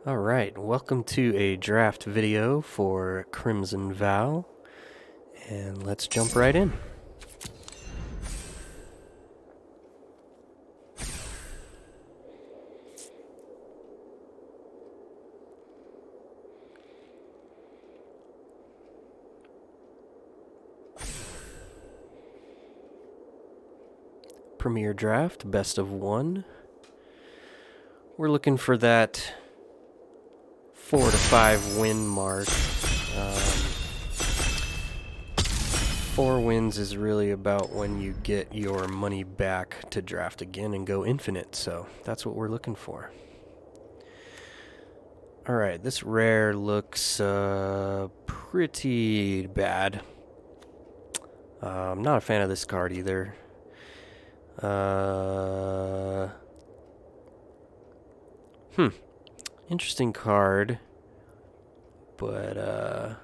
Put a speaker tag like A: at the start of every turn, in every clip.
A: Alright, welcome to a draft video for Crimson VOW, and let's jump right in. Premier draft, best of one. We're looking for that 4 to 5 win mark. 4 wins is really about when you get your money back to draft again and go infinite, so that's what we're looking for. Alright, this rare looks pretty bad. I'm not a fan of this card either. Interesting card, but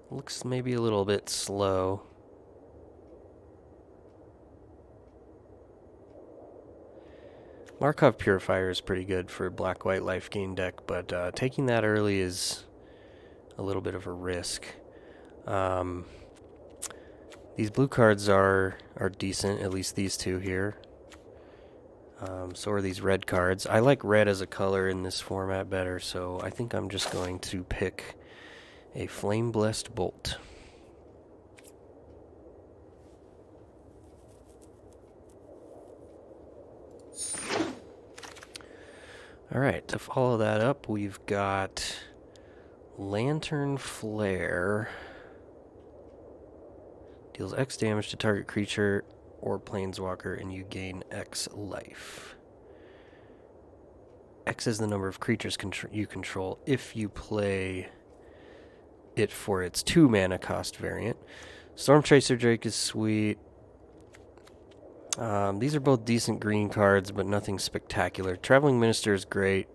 A: looks maybe a little bit slow. Markov Purifier is pretty good for black-white life gain deck, but taking that early is a little bit of a risk. These blue cards are decent, at least these two here. So are these red cards. I like red as a color in this format better, so I think I'm just going to pick a Flame Blessed Bolt. Alright, to follow that up, we've got Lantern Flare. Deals X damage to target creature or planeswalker, and you gain X life. X is the number of creatures you control if you play it for its 2 mana cost variant. Storm Chaser Drake is sweet. These are both decent green cards, but nothing spectacular. Traveling Minister is great.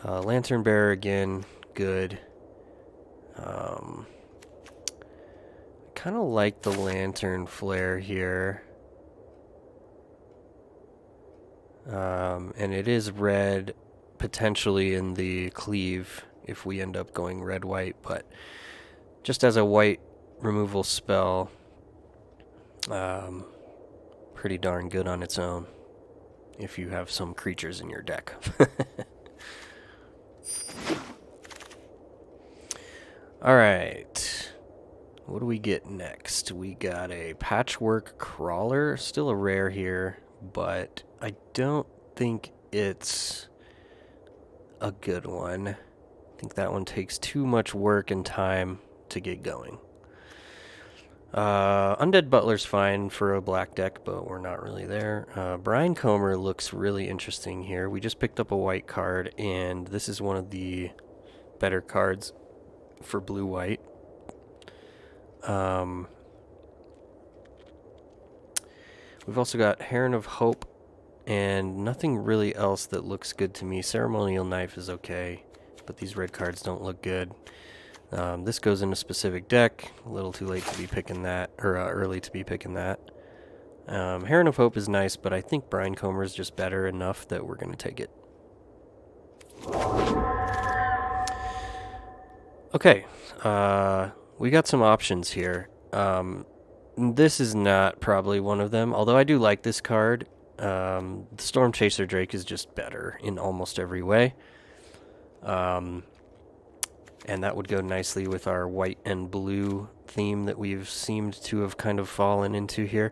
A: Lantern Bearer again, good. Kind of like the Lantern Flare here. And it is red, potentially in the cleave if we end up going red-white, but just as a white removal spell, pretty darn good on its own if you have some creatures in your deck. Alright, what do we get next? We got a Patchwork Crawler, still a rare here, but I don't think it's a good one. I think that one takes too much work and time to get going. Undead Butler's fine for a black deck, but we're not really there. Brian Comer looks really interesting here. We just picked up a white card, and this is one of the better cards for blue-white. We've also got Heron of Hope, and nothing really else that looks good to me. Ceremonial Knife is okay, but these red cards don't look good. This goes in a specific deck. A little too late to be picking that, or early to be picking that. Heron of Hope is nice, but I think Brian Comer is just better enough that we're going to take it. Okay, we got some options here. This is not probably one of them, although I do like this card. The Storm Chaser Drake is just better in almost every way. And that would go nicely with our white and blue theme that we've seemed to have kind of fallen into here.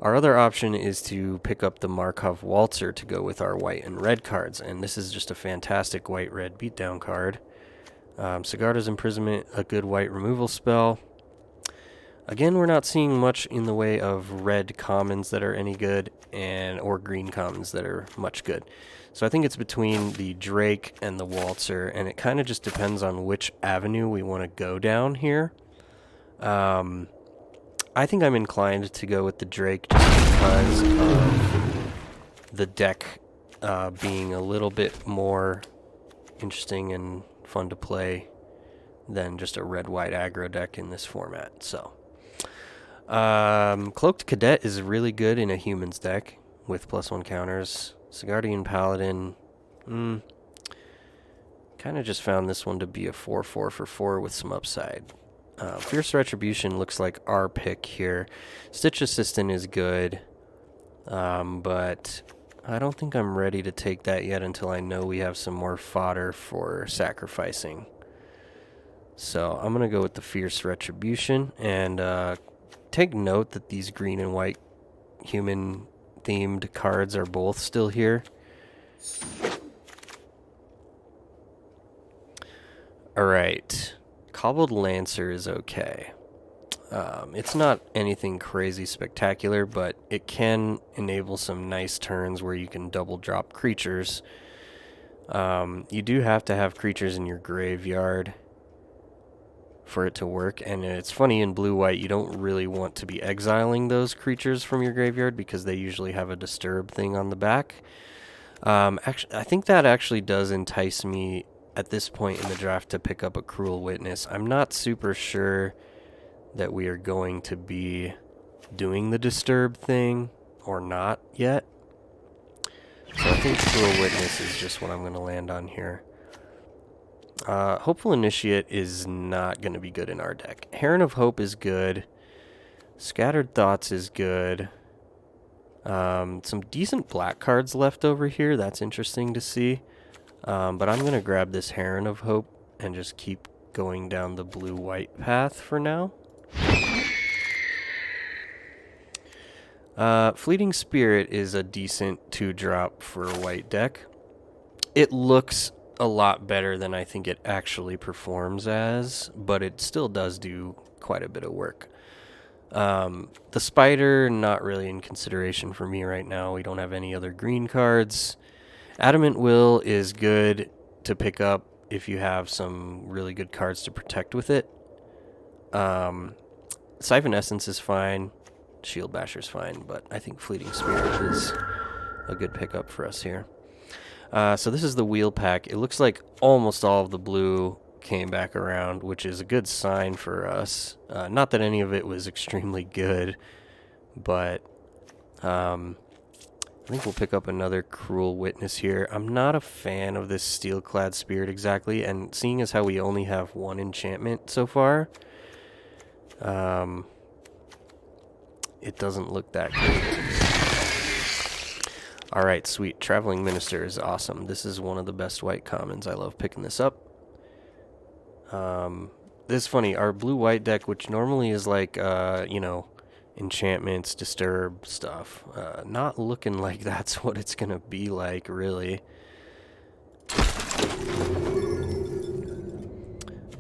A: Our other option is to pick up the Markov Waltzer to go with our white and red cards, and this is just a fantastic white-red beatdown card. Sigarda's Imprisonment, a good white removal spell. Again, we're not seeing much in the way of red commons that are any good, or green commons that are much good. So I think it's between the Drake and the Waltzer, and it kind of just depends on which avenue we want to go down here. I think I'm inclined to go with the Drake just because of the deck being a little bit more interesting and fun to play than just a red-white aggro deck in this format. So, Cloaked Cadet is really good in a humans deck with +1 counters. Sigardian Paladin, Kind of just found this one to be a 4/4 for 4 with some upside. Fierce Retribution looks like our pick here. Stitch Assistant is good, but I don't think I'm ready to take that yet until I know we have some more fodder for sacrificing. So I'm going to go with the Fierce Retribution, and take note that these green and white human themed cards are both still here. Alright, Cobbled Lancer is okay. It's not anything crazy spectacular, but it can enable some nice turns where you can double drop creatures. You do have to have creatures in your graveyard for it to work, and it's funny, in blue-white you don't really want to be exiling those creatures from your graveyard because they usually have a disturb thing on the back. Actually, I think that actually does entice me at this point in the draft to pick up a Cruel Witness. I'm not super sure that we are going to be doing the disturb thing or not yet. So I think Cruel Witness is just what I'm going to land on here. Hopeful Initiate is not going to be good in our deck. Heron of Hope is good. Scattered Thoughts is good. Some decent black cards left over here. That's interesting to see. But I'm going to grab this Heron of Hope and just keep going down the blue-white path for now. Fleeting Spirit is a decent 2-drop for a white deck. It looks a lot better than I think it actually performs as, but it still does do quite a bit of work. The Spider, not really in consideration for me right now. We don't have any other green cards. Adamant Will is good to pick up if you have some really good cards to protect with it. Siphon Essence is fine. Shield Basher's fine, but I think Fleeting Spirit is a good pickup for us here. So this is the wheel pack. It looks like almost all of the blue came back around, which is a good sign for us. Not that any of it was extremely good, but I think we'll pick up another Cruel Witness here. I'm not a fan of this Steel-clad Spirit exactly, and seeing as how we only have one enchantment so far, it doesn't look that great. Alright, sweet. Traveling Minister is awesome. This is one of the best white commons. I love picking this up. This is funny. Our blue-white deck, which normally is like, enchantments, disturb stuff, not looking like that's what it's gonna be like, really.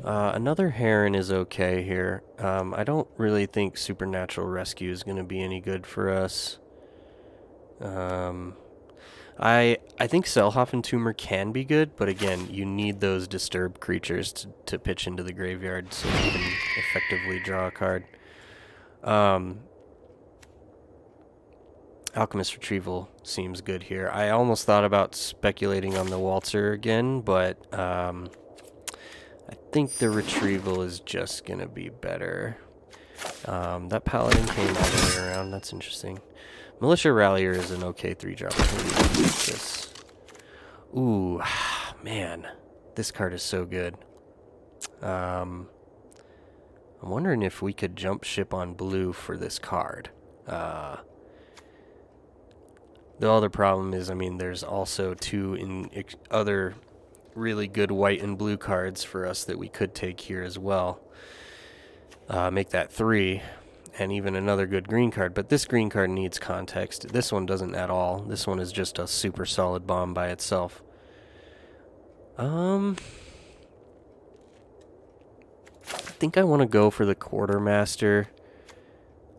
A: Another Heron is okay here. I don't really think Supernatural Rescue is gonna be any good for us. I think Selhoffen Tumor can be good, but again, you need those disturbed creatures to pitch into the graveyard so you can effectively draw a card. Alchemist Retrieval seems good here. I almost thought about speculating on the Waltzer again, but I think the Retrieval is just going to be better. That Paladin came all the way around. That's interesting. Militia Rallier is an okay 3-drop. This. Ooh, man. This card is so good. I'm wondering if we could jump ship on blue for this card. The other problem is, I mean, there's also two other really good white and blue cards for us that we could take here as well. Make that 3. And even another good green card, but this green card needs context. This one doesn't at all. This one is just a super solid bomb by itself. I think I want to go for the Quartermaster.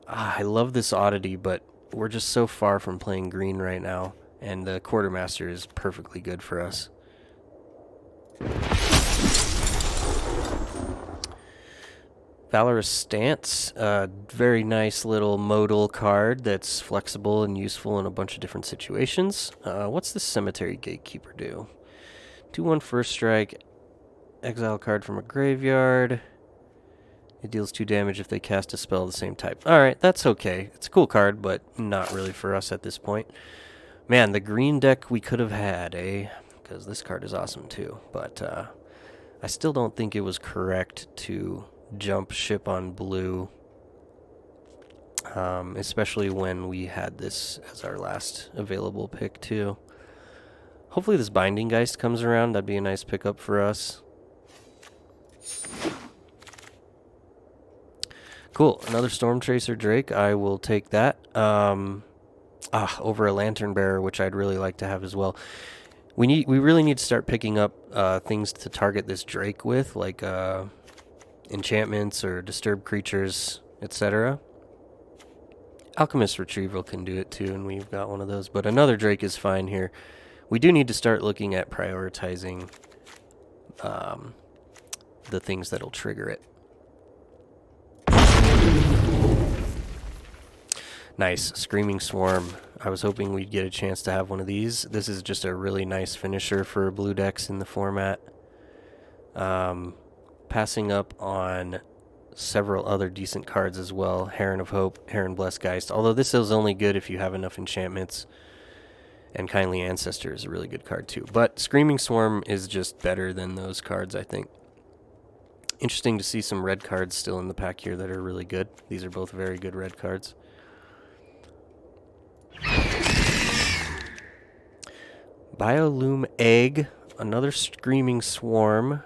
A: I love this oddity, but we're just so far from playing green right now, and the Quartermaster is perfectly good for us. Valorous Stance, a very nice little modal card that's flexible and useful in a bunch of different situations. What's the Cemetery Gatekeeper do? 2/1 first strike, exile a card from a graveyard. It deals 2 damage if they cast a spell of the same type. Alright, that's okay. It's a cool card, but not really for us at this point. Man, the green deck we could have had, eh? because this card is awesome too. But I still don't think it was correct to jump ship on blue, especially when we had this as our last available pick too. Hopefully this Binding Geist comes around. That'd be a nice pickup for us. Cool. Another Storm Chaser Drake. I will take that. Over a Lantern Bearer, which I'd really like to have as well. We really need to start picking up things to target this Drake with, like enchantments or disturbed creatures, etc. Alchemist Retrieval can do it too, and we've got one of those. But another Drake is fine here. We do need to start looking at prioritizing the things that'll trigger it. Nice. Screaming Swarm. I was hoping we'd get a chance to have one of these. This is just a really nice finisher for blue decks in the format. Passing up on several other decent cards as well. Heron of Hope, Heron Blessed Geist. Although this is only good if you have enough enchantments. And Kindly Ancestor is a really good card too. But Screaming Swarm is just better than those cards, I think. Interesting to see some red cards still in the pack here that are really good. These are both very good red cards. Biolume Egg, another Screaming Swarm,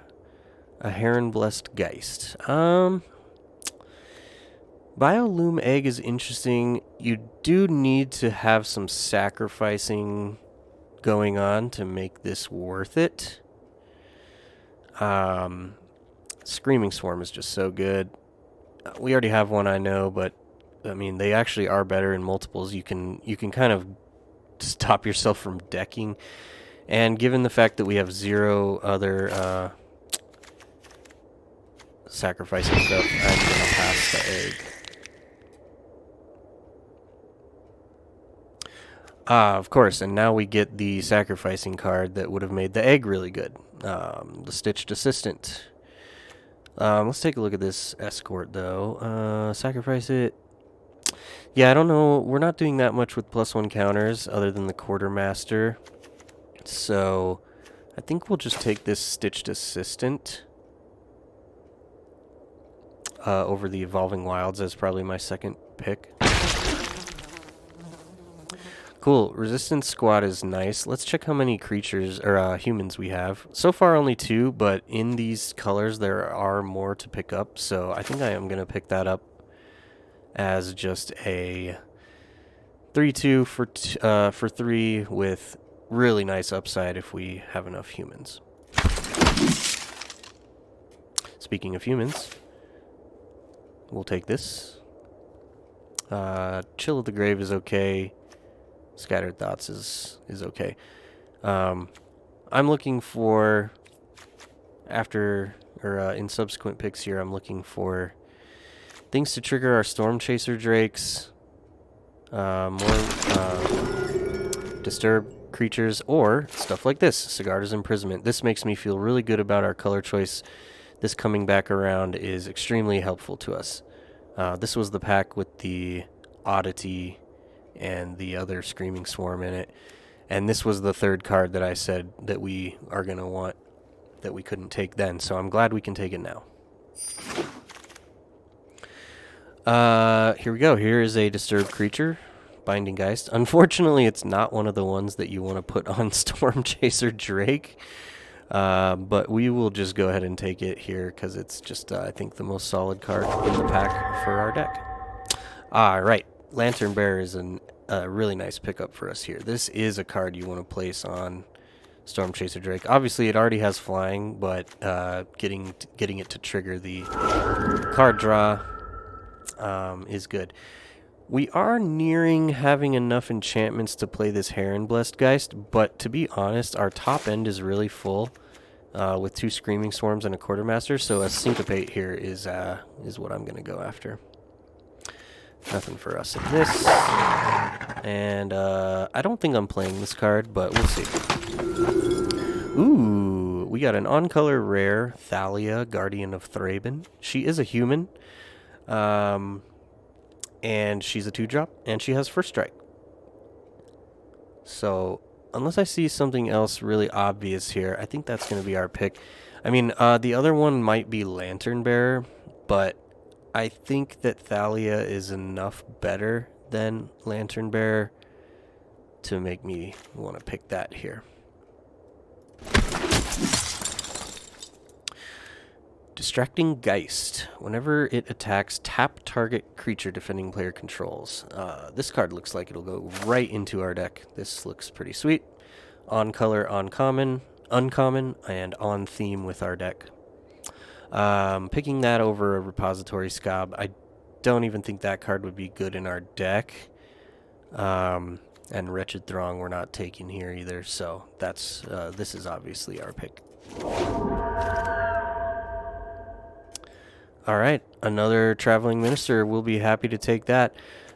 A: a Heron Blessed Geist. Biolume Egg is interesting. You do need to have some sacrificing going on to make this worth it. Screaming Swarm is just so good. We already have one, I know, but I mean they actually are better in multiples. You can kind of stop yourself from decking, and given the fact that we have zero other sacrificing stuff, I'm gonna pass the egg. Of course, and now we get the sacrificing card that would have made the egg really good. The Stitched Assistant. Let's take a look at this Escort, though. Sacrifice it. Yeah, I don't know. We're not doing that much with +1 counters other than the Quartermaster. So I think we'll just take this Stitched Assistant over the Evolving Wilds as probably my second pick. Cool. Resistance Squad is nice. Let's check how many creatures or humans we have. So far only 2, but in these colors there are more to pick up. So I think I am going to pick that up as just a 3/2 for 3 with really nice upside if we have enough humans. Speaking of humans, we'll take this. Chill of the Grave is okay. Scattered Thoughts is okay. I'm looking for, in subsequent picks here, I'm looking for things to trigger our Storm Chaser Drakes, more disturbed creatures, or stuff like this, Sigarda's Imprisonment. This makes me feel really good about our color choice. This coming back around is extremely helpful to us. This was the pack with the Oddity and the other Screaming Swarm in it. And this was the third card that I said that we are going to want that we couldn't take then. So I'm glad we can take it now. Here we go. Here is a disturbed creature, Binding Geist. Unfortunately, it's not one of the ones that you want to put on Storm Chaser Drake. But we will just go ahead and take it here because it's just, I think, the most solid card in the pack for our deck. Alright. Lantern Bearer is a really nice pickup for us here. This is a card you want to place on Storm Chaser Drake. Obviously, it already has flying, but getting it to trigger the card draw is good. We are nearing having enough enchantments to play this Heron Blessed Geist, but to be honest, our top end is really full with 2 Screaming Swarms and a Quartermaster, so a Syncopate here is what I'm going to go after. Nothing for us in this. And I don't think I'm playing this card, but we'll see. Ooh, we got an on-color rare, Thalia, Guardian of Thraben. She is a human. And she's a 2-drop, and she has First Strike. So, unless I see something else really obvious here, I think that's going to be our pick. I mean, the other one might be Lantern Bearer, but I think that Thalia is enough better than Lantern Bearer to make me want to pick that here. Distracting Geist. Whenever it attacks, tap target creature defending player controls. This card looks like it'll go right into our deck. This looks pretty sweet. On color, uncommon, and on theme with our deck. Picking that over a Repository Scob, I don't even think that card would be good in our deck. And Wretched Throng we're not taking here either, so that's this is obviously our pick. All right, another Traveling Minister. We'll be happy to take that.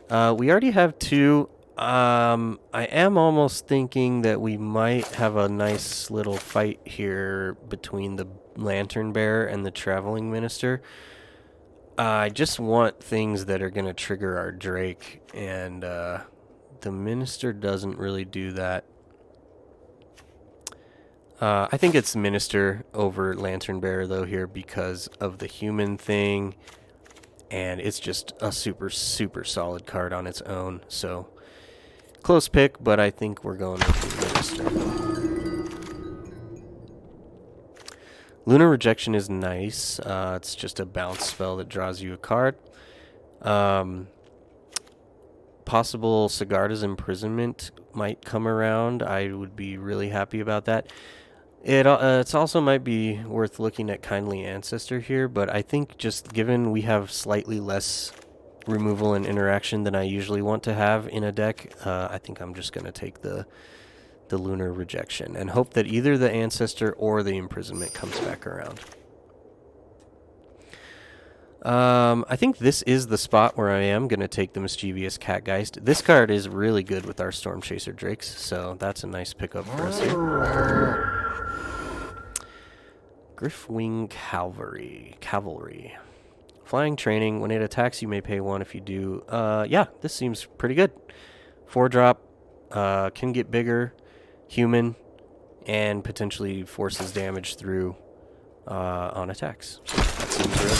A: We already have two. I am almost thinking that we might have a nice little fight here between the Lantern Bearer and the Traveling Minister. I just want things that are going to trigger our Drake, and the Minister doesn't really do that. I think it's Minister over Lantern Bearer, though, here because of the human thing, and it's just a super, super solid card on its own. So, close pick, but I think we're going with the Minister. Lunar Rejection is nice. It's just a bounce spell that draws you a card. Possible Sigarda's Imprisonment might come around. I would be really happy about that. It's also might be worth looking at Kindly Ancestor here, but I think just given we have slightly less removal and interaction than I usually want to have in a deck, I think I'm just going to take the Lunar Rejection and hope that either the Ancestor or the Imprisonment comes back around. I think this is the spot where I am going to take the Mischievous Catgeist. This card is really good with our Storm Chaser Drakes, so that's a nice pickup for us here. Griffwing Cavalry. Flying Training. When it attacks, you may pay 1 if you do. Yeah, this seems pretty good. 4-drop. Can get bigger. Human. And potentially forces damage through on attacks. That seems real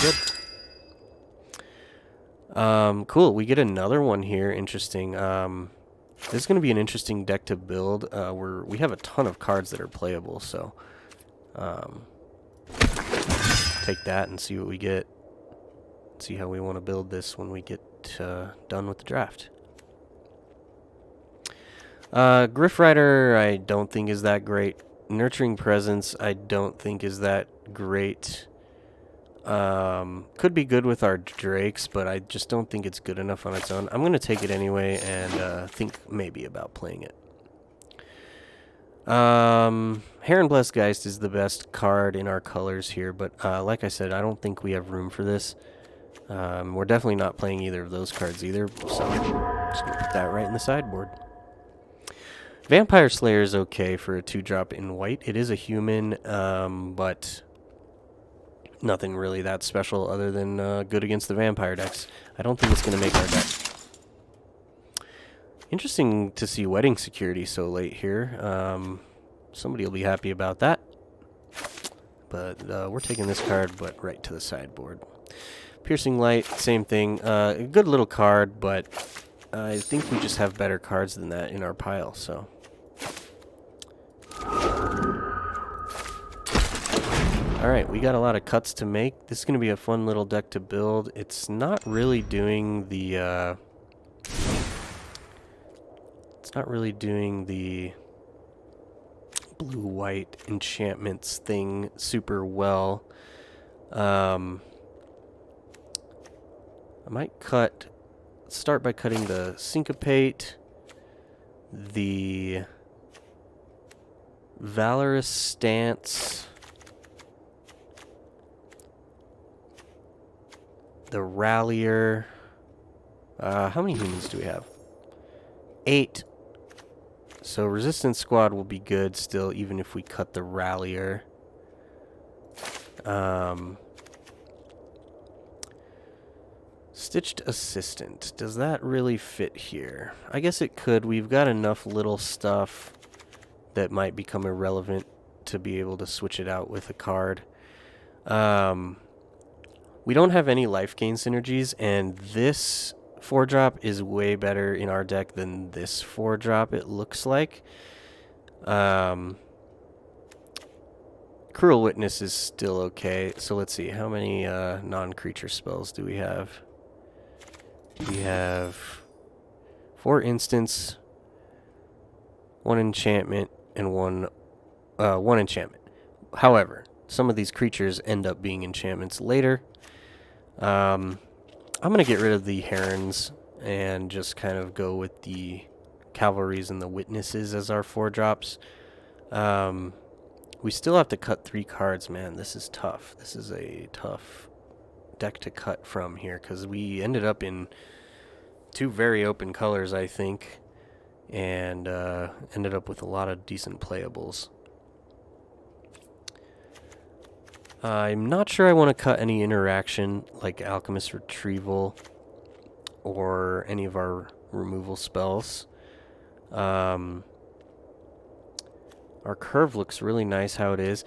A: good. Cool. We get another one here. Interesting. This is going to be an interesting deck to build. We have a ton of cards that are playable, so... take that and see what we get. See how we want to build this when we get done with the draft. Griff Rider I don't think is that great. Nurturing Presence I don't think is that great. Could be good with our Drakes, but I just don't think it's good enough on its own. I'm going to take it anyway and think maybe about playing it. Heron-Blessed Geist is the best card in our colors here, but like I said, I don't think we have room for this. We're definitely not playing either of those cards either, so just gonna put that right in the sideboard. Vampire Slayer is okay for a 2-drop in white. It is a human, but nothing really that special other than good against the vampire decks. I don't think it's going to make our deck. Interesting to see Wedding Security so late here. Somebody will be happy about that. But we're taking this card, but right to the sideboard. Piercing Light, same thing. A good little card, but I think we just have better cards than that in our pile, so... Alright, we got a lot of cuts to make. This is going to be a fun little deck to build. It's not really doing the... It's not really doing the blue-white enchantments thing super well. I might start by cutting the Syncopate, the Valorous Stance, the Rallier. How many humans do we have? 8. So Resistance Squad will be good still, even if we cut the Rallier. Stitched Assistant. Does that really fit here? I guess it could. We've got enough little stuff that might become irrelevant to be able to switch it out with a card. We don't have any life gain synergies, and this 4-drop is way better in our deck than this 4-drop, it looks like. Cruel Witness is still okay. So let's see, how many non-creature spells do we have? We have 4 instants, 1 enchantment, and 1 enchantment. However, some of these creatures end up being enchantments later. I'm going to get rid of the Herons and just kind of go with the Cavalries and the Witnesses as our 4-drops. We still have to cut 3 cards, man. This is tough. This is a tough deck to cut from here, because we ended up in 2 very open colors, I think, and ended up with a lot of decent playables. I'm not sure I want to cut any interaction like Alchemist Retrieval or any of our removal spells. Our curve looks really nice how it is.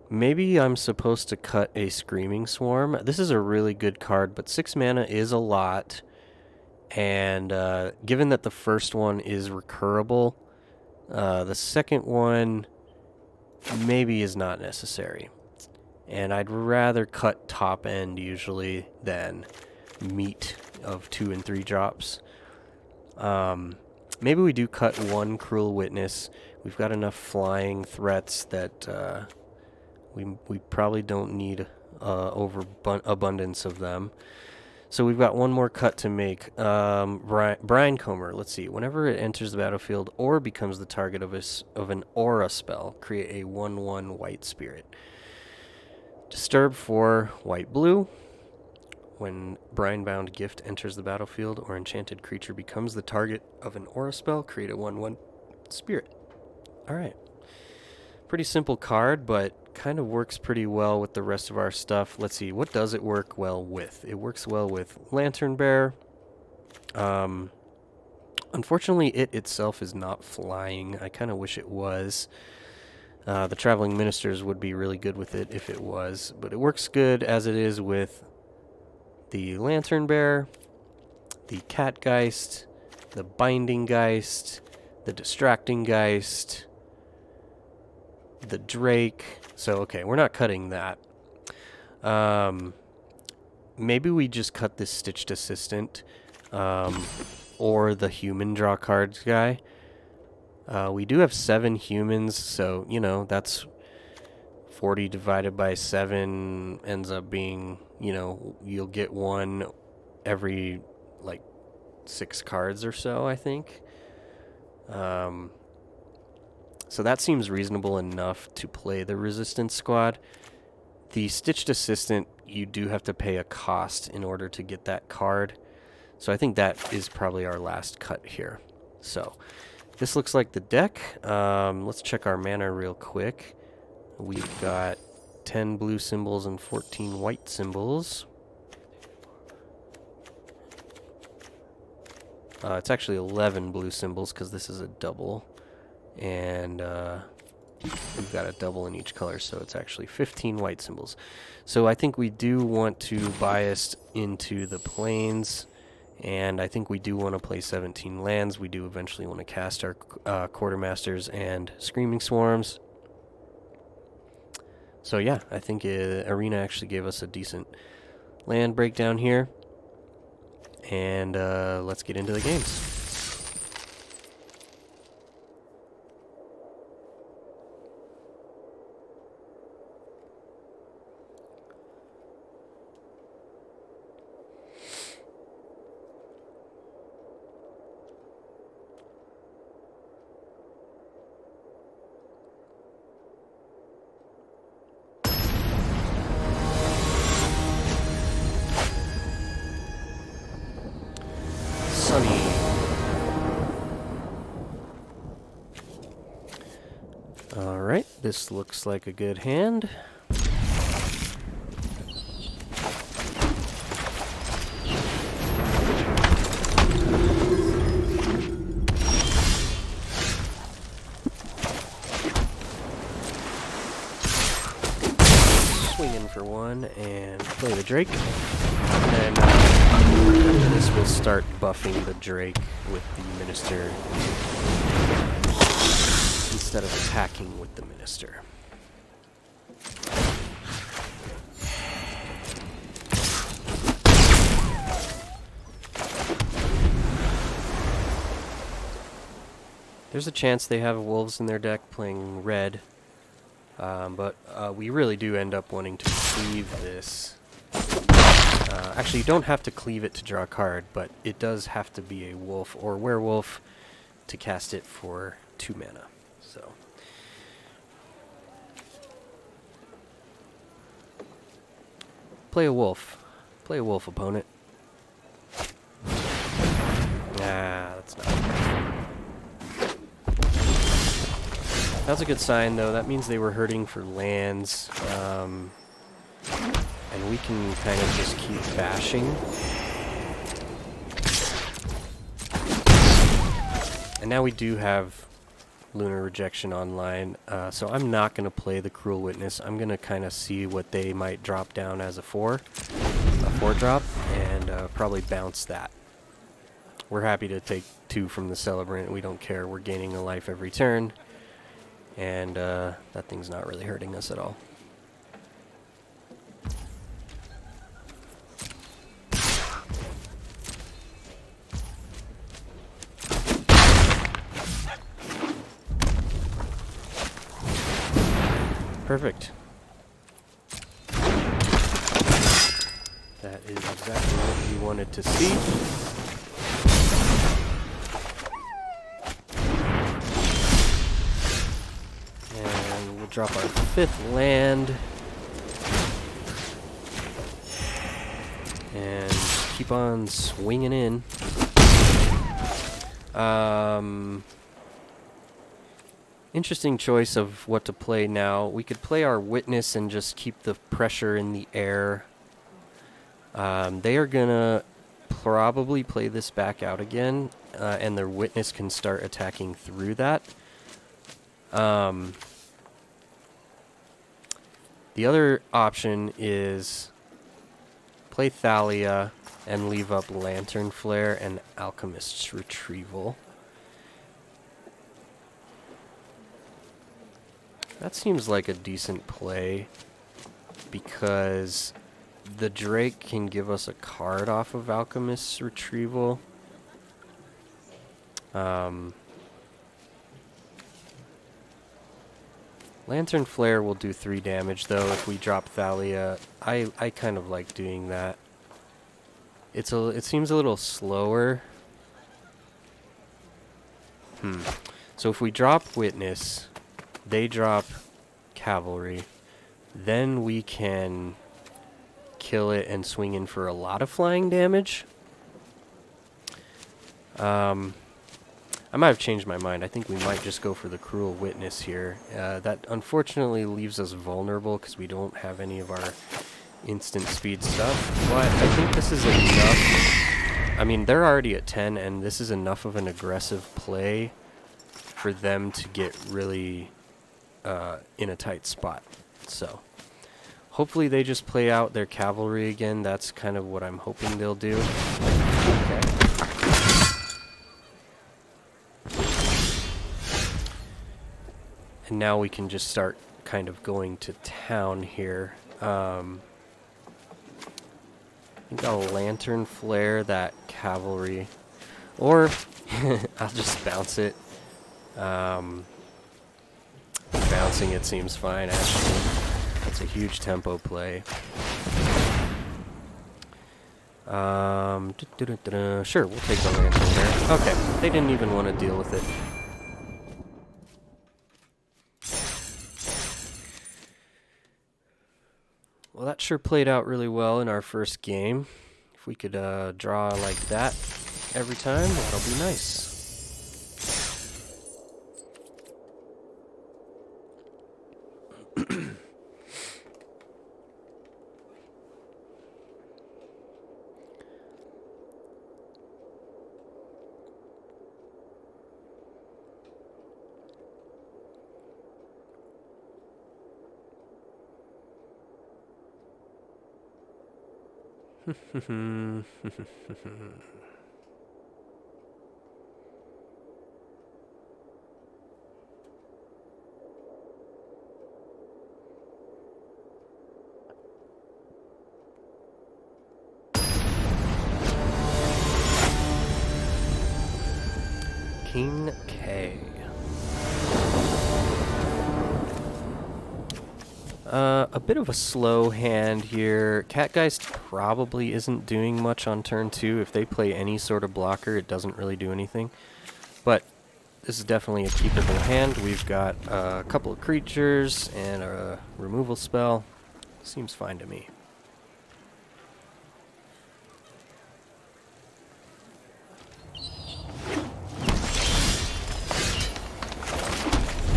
A: Maybe I'm supposed to cut a Screaming Swarm. This is a really good card, but 6 mana is a lot. And given that the first one is recurable, the second one maybe is not necessary. And I'd rather cut top end usually than meat of 2 and 3 drops. Maybe we do cut 1 Cruel Witness. We've got enough flying threats that we probably don't need overabundance of them. So we've got 1 more cut to make. Brinecomber, let's see. Whenever it enters the battlefield or becomes the target of an aura spell, create a 1/1 white spirit. Disturb for white-blue. When Brinebound Gift enters the battlefield or enchanted creature becomes the target of an aura spell, create a 1/1 spirit. Alright. Pretty simple card, but kind of works pretty well with the rest of our stuff. Let's see, what does it work well with? It works well with Lantern Bearer. Unfortunately, it itself is not flying. I kind of wish it was. The Traveling Ministers would be really good with it if it was, but it works good as it is with the Lantern Bearer, the Catgeist, the Binding Geist, the Distracting Geist, the Drake. So, okay, we're not cutting that. Maybe we just cut this Stitched Assistant, or the Human Draw Cards guy. We do have 7 humans, so, you know, that's 40 divided by 7 ends up being, you know, you'll get 1 every, like, 6 cards or so, I think. So that seems reasonable enough to play the Resistance Squad. The Stitched Assistant, you do have to pay a cost in order to get that card. So I think that is probably our last cut here. So this looks like the deck. Let's check our mana real quick. We've got 10 blue symbols and 14 white symbols. It's actually 11 blue symbols because this is a double. And we've got a double in each color, so it's actually 15 white symbols. So I think we do want to bias into the plains, and I think we do want to play 17 lands. We do eventually want to cast our Quartermasters and Screaming Swarms. So yeah, I think Arena actually gave us a decent land breakdown here. And let's get into the games. Alright, this looks like a good hand. swing in for one and play the Drake. And then after this, we'll start buffing the Drake with the Minister instead of attacking with the Minister. There's a chance they have wolves in their deck playing red, but we really do end up wanting to cleave this. Actually, you don't have to cleave it to draw a card, but it does have to be a wolf or werewolf to cast it for 2 mana. So, play a wolf. Play a wolf, opponent. Nah, that's not good. That's a good sign, though. That means they were hurting for lands. And we can kind of just keep bashing. And now we do have Lunar Rejection online, so I'm not going to play the Cruel Witness. I'm going to kind of see what they might drop down as a 4-drop, and probably bounce that. We're happy to take 2 from the Celebrant. We don't care. We're gaining a life every turn, and that thing's not really hurting us at all. Perfect. That is exactly what we wanted to see. And we'll drop our 5th land. And keep on swinging in. Interesting choice of what to play now. We could play our Witness and just keep the pressure in the air. They are gonna probably play this back out again, and their Witness can start attacking through that. The other option is play Thalia and leave up Lantern Flare and Alchemist's Retrieval. That seems like a decent play because the Drake can give us a card off of Alchemist's Retrieval. Lantern Flare will do 3 damage though if we drop Thalia. I kind of like doing that. It seems a little slower. So if we drop Witness, they drop Cavalry, then we can kill it and swing in for a lot of flying damage. I might have changed my mind. I think we might just go for the Cruel Witness here. That unfortunately leaves us vulnerable because we don't have any of our instant speed stuff. But I think this is enough. I mean, they're already at 10, and this is enough of an aggressive play for them to get really in a tight spot. So hopefully they just play out their Cavalry again. That's kind of what I'm hoping they'll do. Okay. And now we can just start kind of going to town here. I think I'll Lantern Flare that Cavalry. Or I'll just bounce it. Bouncing it seems fine, actually. That's a huge tempo play. Sure, we'll take the Lantern there. Okay, they didn't even want to deal with it. Well, that sure played out really well in our first game. If we could draw like that every time, that'll be nice. King K. A bit of a slow hand here. Catgeist probably isn't doing much on turn 2. If they play any sort of blocker, it doesn't really do anything. But this is definitely a keepable hand. We've got a couple of creatures and a removal spell. Seems fine to me.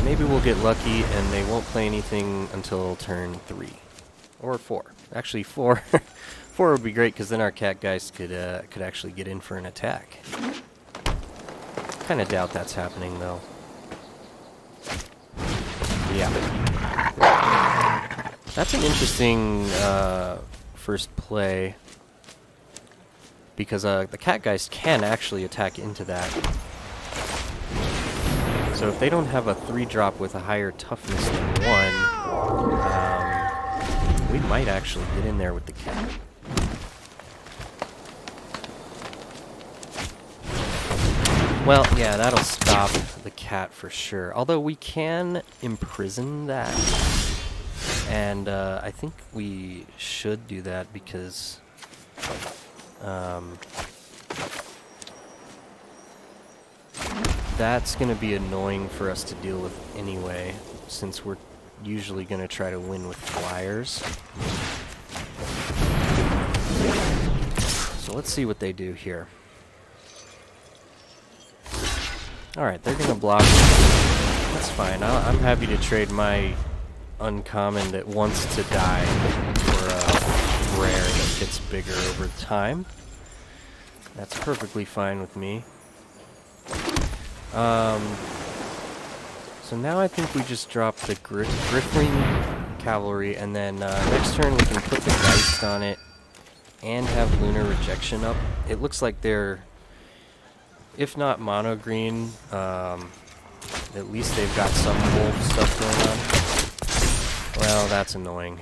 A: Maybe we'll get lucky and they won't play anything until turn 3. Or 4. Actually, 4. 4 would be great because then our Catgeist could actually get in for an attack. Kind of doubt that's happening though. Yeah. That's an interesting first play. Because the Catgeist can actually attack into that. So if they don't have a 3-drop with a higher toughness than 1, we might actually get in there with the cat. Well, yeah, that'll stop the cat for sure. Although we can imprison that. And I think we should do that because that's going to be annoying for us to deal with anyway, since we're usually going to try to win with flyers. So let's see what they do here. Alright, they're going to block. That's fine. I'm happy to trade my uncommon that wants to die for a rare that gets bigger over time. That's perfectly fine with me. So now I think we just drop the Griffling Cavalry, and then next turn we can put the Geist on it and have Lunar Rejection up. It looks like they're, if not mono green, at least they've got some wolf stuff going on. Well, that's annoying.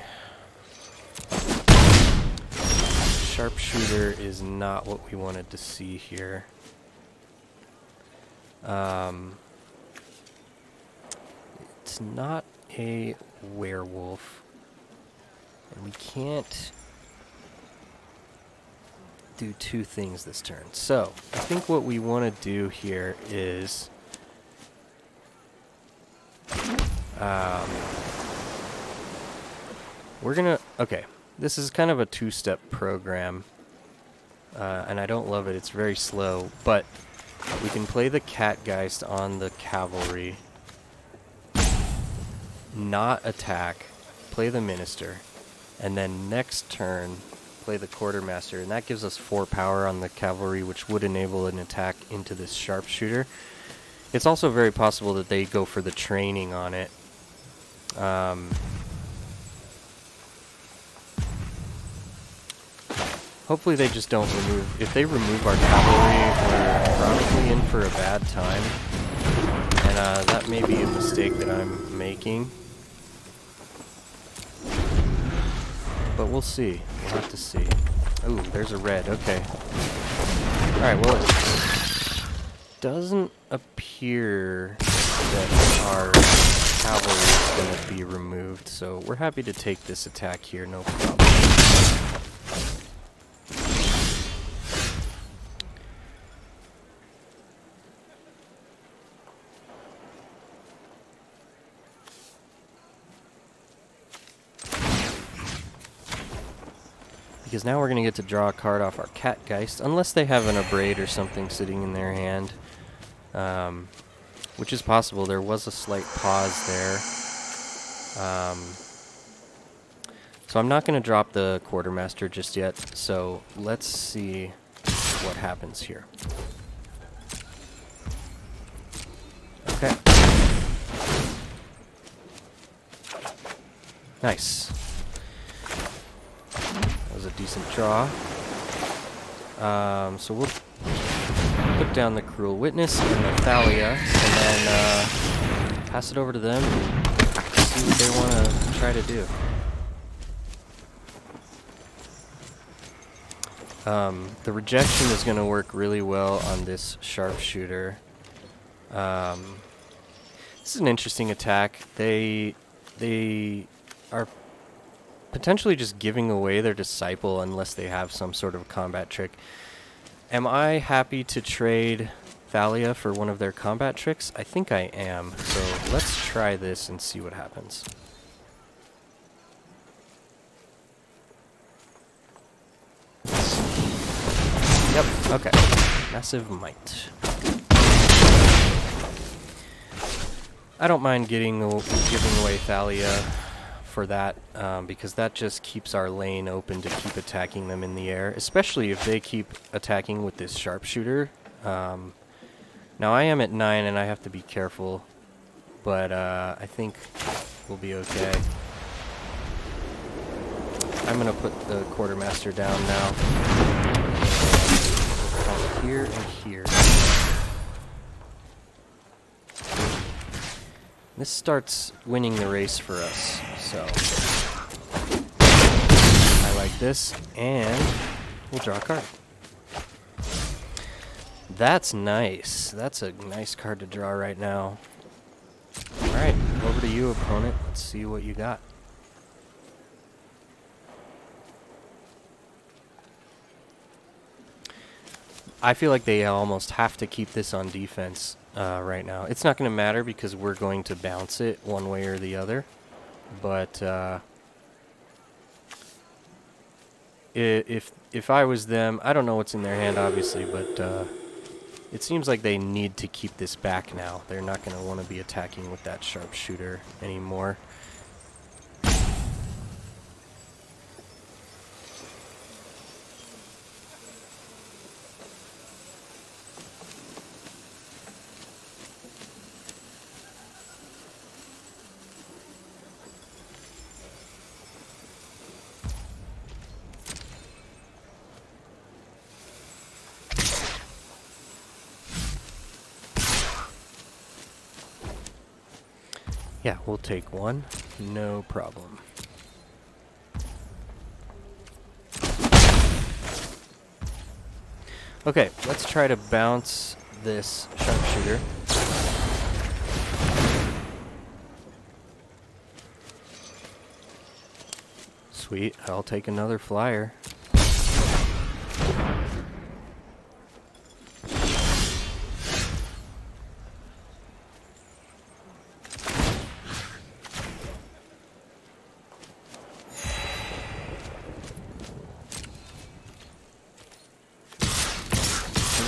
A: Sharpshooter is not what we wanted to see here. It's not a werewolf, and we can't do two things this turn. So I think what we want to do here is we're gonna, okay, this is kind of a two-step program, and I don't love it. It's very slow, but we can play the Catgeist on the cavalry, not attack, play the Minister, and then next turn play the Quartermaster, and that gives us 4 power on the cavalry, which would enable an attack into this Sharpshooter. It's also very possible that they go for the training on it. Hopefully they just don't remove... If they remove our cavalry, we're probably in for a bad time. And that may be a mistake that I'm making. But we'll see. We'll have to see. Ooh, there's a red. Okay. Alright, well, it doesn't appear that our cavalry is going to be removed, so we're happy to take this attack here, no problem. Because now we're going to get to draw a card off our Catgeist, unless they have an Abrade or something sitting in their hand. Which is possible. There was a slight pause there. So I'm not going to drop the Quartermaster just yet, so let's see what happens here. Okay. Nice. That was a decent draw. So we'll put down the Cruel Witness and the Thalia, and then pass it over to them and see what they want to try to do. The rejection is going to work really well on this sharpshooter. This is an interesting attack. They are potentially just giving away their disciple unless they have some sort of combat trick. Am I happy to trade Thalia for one of their combat tricks? I think I am. So let's try this and see what happens. Yep, okay. Massive Might. I don't mind giving away Thalia for that, because that just keeps our lane open to keep attacking them in the air, especially if they keep attacking with this sharpshooter. Now I am at 9 and I have to be careful, but I think we'll be okay. I'm going to put the quartermaster down now. Here and here. This starts winning the race for us, so I like this, and we'll draw a card. That's nice. That's a nice card to draw right now. Alright, over to you, opponent. Let's see what you got. I feel like they almost have to keep this on defense right now. It's not going to matter because we're going to bounce it one way or the other. But if I was them, I don't know what's in their hand, obviously, but it seems like they need to keep this back now. They're not going to want to be attacking with that sharpshooter anymore. Yeah, we'll take one. No problem. Okay, let's try to bounce this sharpshooter. Sweet, I'll take another flyer.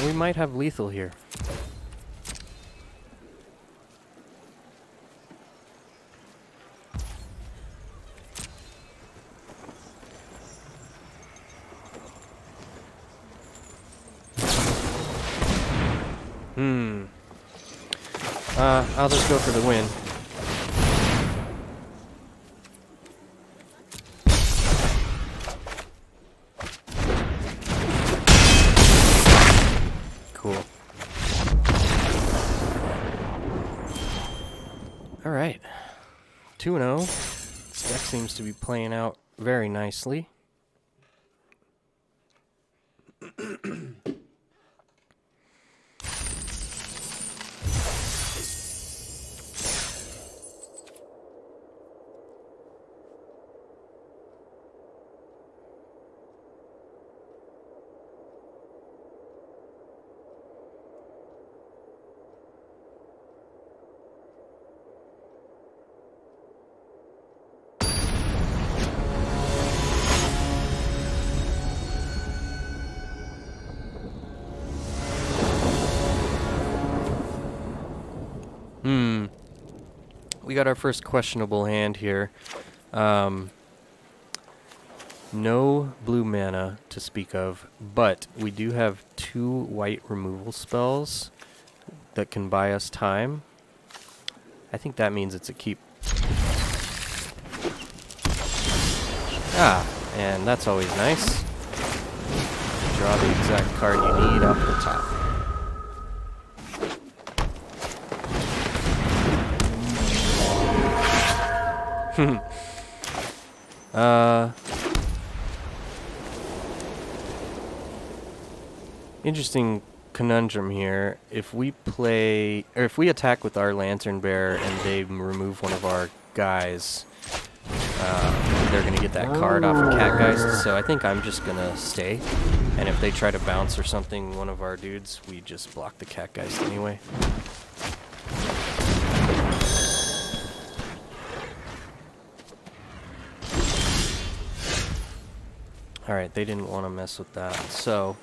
A: We might have lethal here. I'll just go for the win. Cool. Alright. 2-0. This deck seems to be playing out very nicely. We got our first questionable hand here. No blue mana to speak of, but we do have 2 white removal spells that can buy us time. I think that means it's a keep. And that's always nice. draw the exact card you need off the top. Interesting conundrum here. If we play, or if we attack with our Lantern Bearer and they remove one of our guys, they're going to get that card off of Catgeist, so I think I'm just going to stay. And if they try to bounce or something, one of our dudes, we just block the Catgeist anyway. Alright, they didn't want to mess with that, so...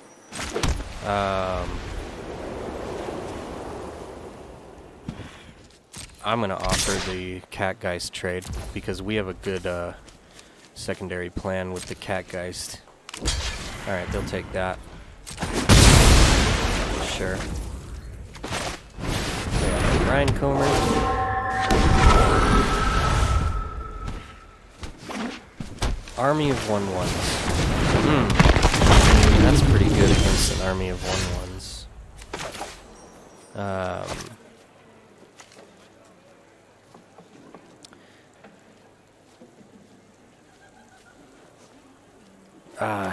A: I'm going to offer the Catgeist trade, because we have a good secondary plan with the Catgeist. Alright, they'll take that. Sure. Yeah, Ryan Comer. Army of 1/1s. That's pretty good against an army of 1/1s.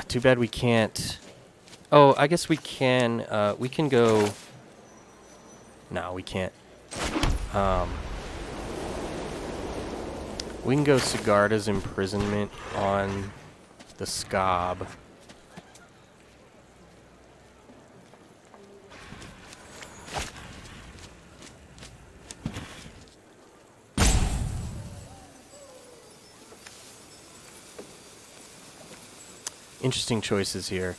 A: Too bad we can't. Oh, I guess we can go. No, we can't. We can go Sigarda's Imprisonment on the Scob. Interesting choices here.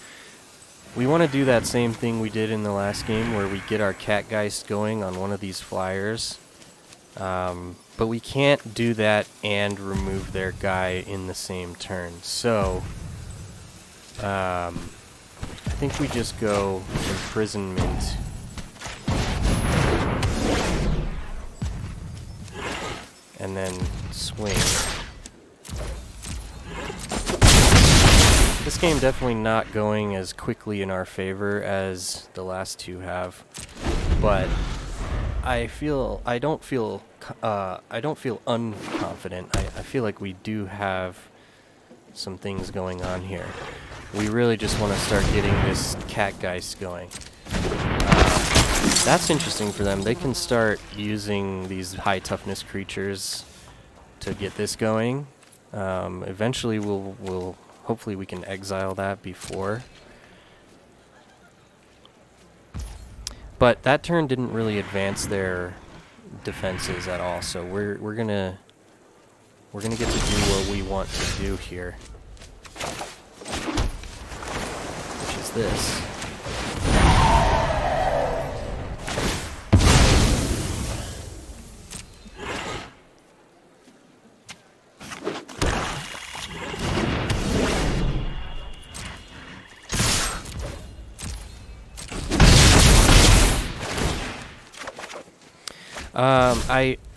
A: We want to do that same thing we did in the last game where we get our Catgeist going on one of these flyers. But we can't do that and remove their guy in the same turn. So, I think we just go Imprisonment. And then swing. This game definitely not going as quickly in our favor as the last two have, but I don't feel unconfident. I feel like we do have some things going on here. We really just want to start getting this Catgeist going. That's interesting for them. They can start using these high toughness creatures to get this going. Eventually we'll hopefully we can exile that before. But that turn didn't really advance their defenses at all, so we're gonna get to do what we want to do here, which is this.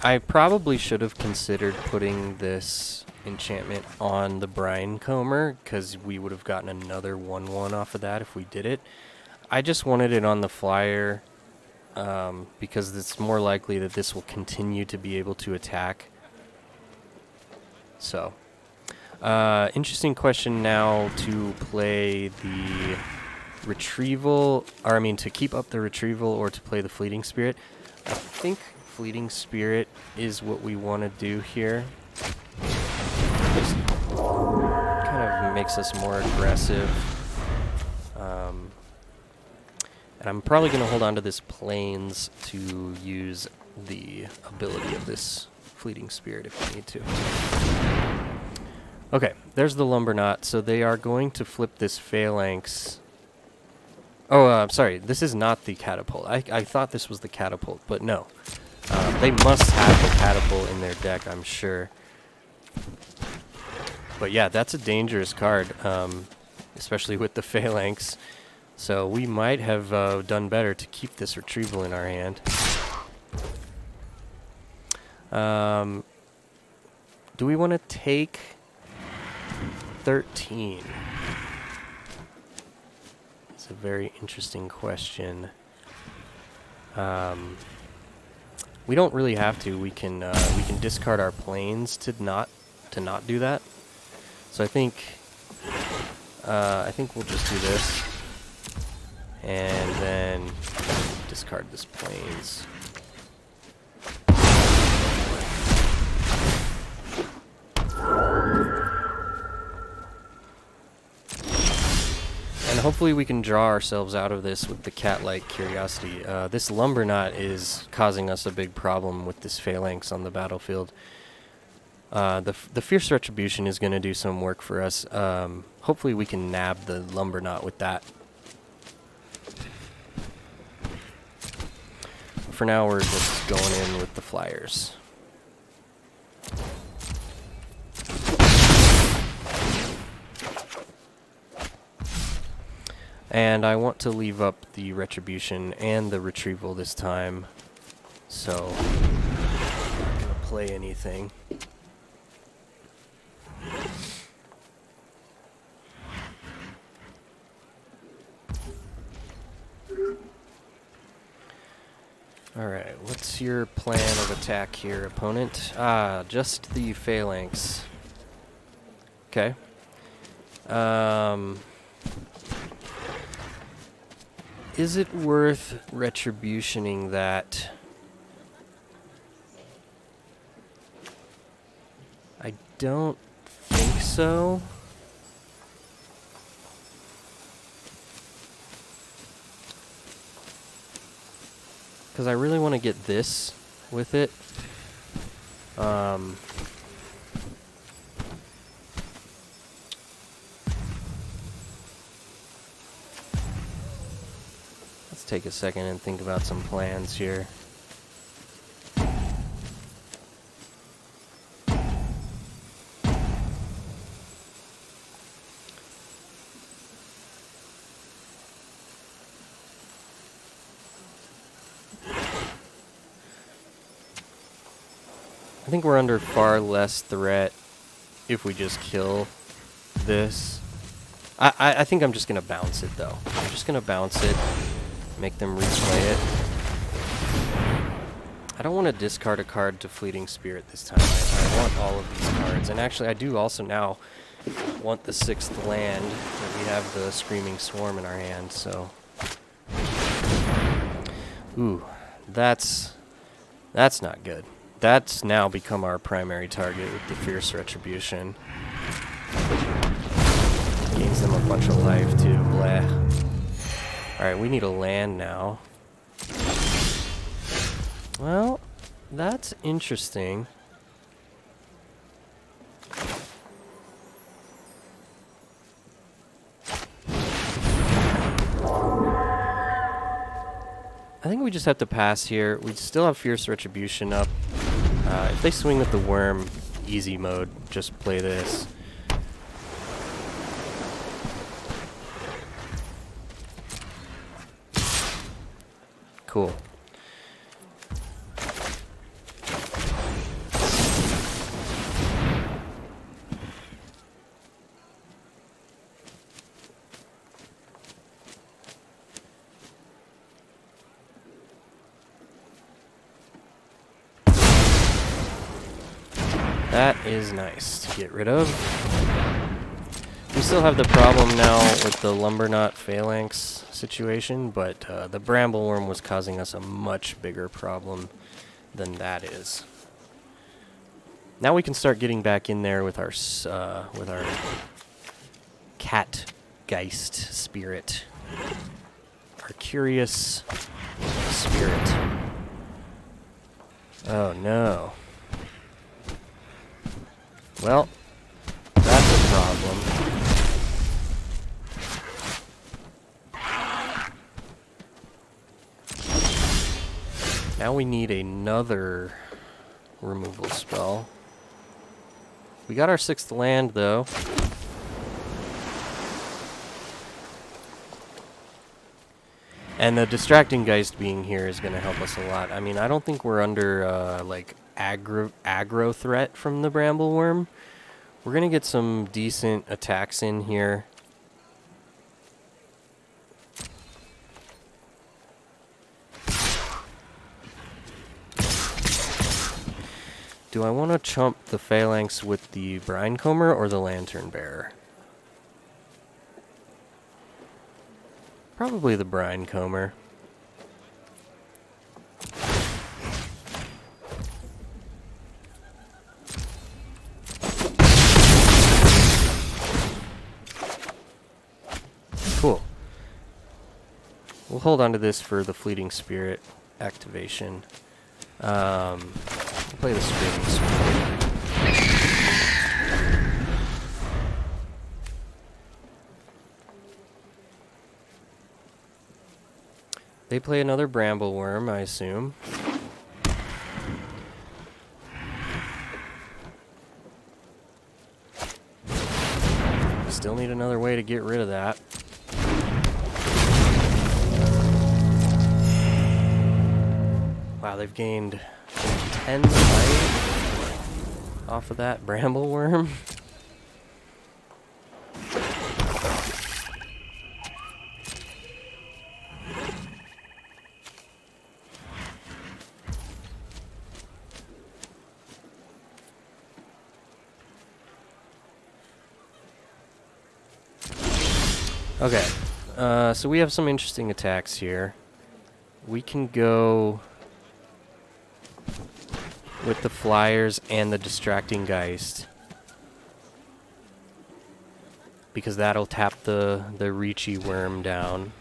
A: I probably should have considered putting this enchantment on the Brine Comer, because we would have gotten another 1/1 off of that if we did it. I just wanted it on the flyer, because it's more likely that this will continue to be able to attack. So, interesting question now to play the retrieval, or I mean to keep up the retrieval or to play the Fleeting Spirit. I think Fleeting Spirit is what we want to do here. Just kind of makes us more aggressive. And I'm probably going to hold on to this Plains to use the ability of this Fleeting Spirit if we need to. Okay, there's the Lumberknot. So they are going to flip this Phalanx. Oh, sorry, this is not the Catapult. I thought this was the Catapult, but no. They must have the Catapult in their deck, I'm sure. But yeah, that's a dangerous card, especially with the Phalanx. So we might have done better to keep this retrieval in our hand. Do we want to take 13? a very interesting question. We don't really have to. We can discard our planes to not do that. So I think we'll just do this, and then discard this planes. And hopefully we can draw ourselves out of this with the cat-like curiosity. This lumber knot is causing us a big problem with this phalanx on the battlefield. The fierce retribution is going to do some work for us. Hopefully we can nab the lumber knot with that. For now, we're just going in with the flyers. And I want to leave up the retribution and the retrieval this time, so I'm not going to play anything. Alright, what's your plan of attack here, opponent? Ah, just the phalanx. Okay. Is it worth retributioning that? I don't think so. Because I really want to get this with it. Let's take a second and think about some plans here. I think we're under far less threat if we just kill this. I think I'm just going to bounce it, though. I'm just going to bounce it, make them replay it. I don't want to discard a card to Fleeting Spirit this time. I want all of these cards. And actually, I do also now want the 6th land, that we have the Screaming Swarm in our hand, so... Ooh, that's not good. That's now become our primary target with the Fierce Retribution. Gains them a bunch of life, too. Blah. Alright, we need a land now. Well, that's interesting. I think we just have to pass here. We still have Fierce Retribution up. If they swing with the worm, easy mode, just play this. Cool. That is nice to get rid of. We still have the problem now with the lumber knot phalanx situation, but the brambleworm was causing us a much bigger problem than that is. Now we can start getting back in there with our Catgeist spirit, our curious spirit. Oh no. Well, that's a problem. Now we need another removal spell. We got our 6th land, though. And the Distracting Geist being here is going to help us a lot. I mean, I don't think we're under, like, aggro threat from the Brambleworm. We're going to get some decent attacks in here. Do I want to chump the phalanx with the Brinecomber or the Lantern Bearer? Probably the Brinecomber. Cool. We'll hold on to this for the Fleeting Spirit activation. We'll play the Screaming Spirit. They play another Bramble Worm, I assume. Still need another way to get rid of that. Wow, they've gained 10 life off of that Bramble Worm. Okay, so we have some interesting attacks here. We can go with the Flyers and the Distracting Geist, because that'll tap the Reachy Worm down.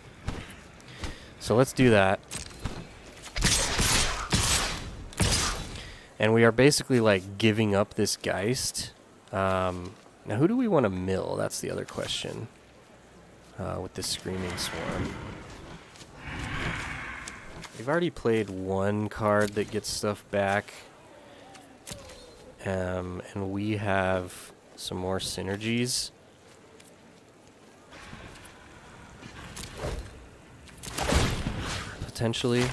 A: So let's do that. And we are basically like giving up this Geist. Now who do we want to mill? That's the other question. With this Screaming Swarm. We've already played one card that gets stuff back. And we have some more synergies. Potentially.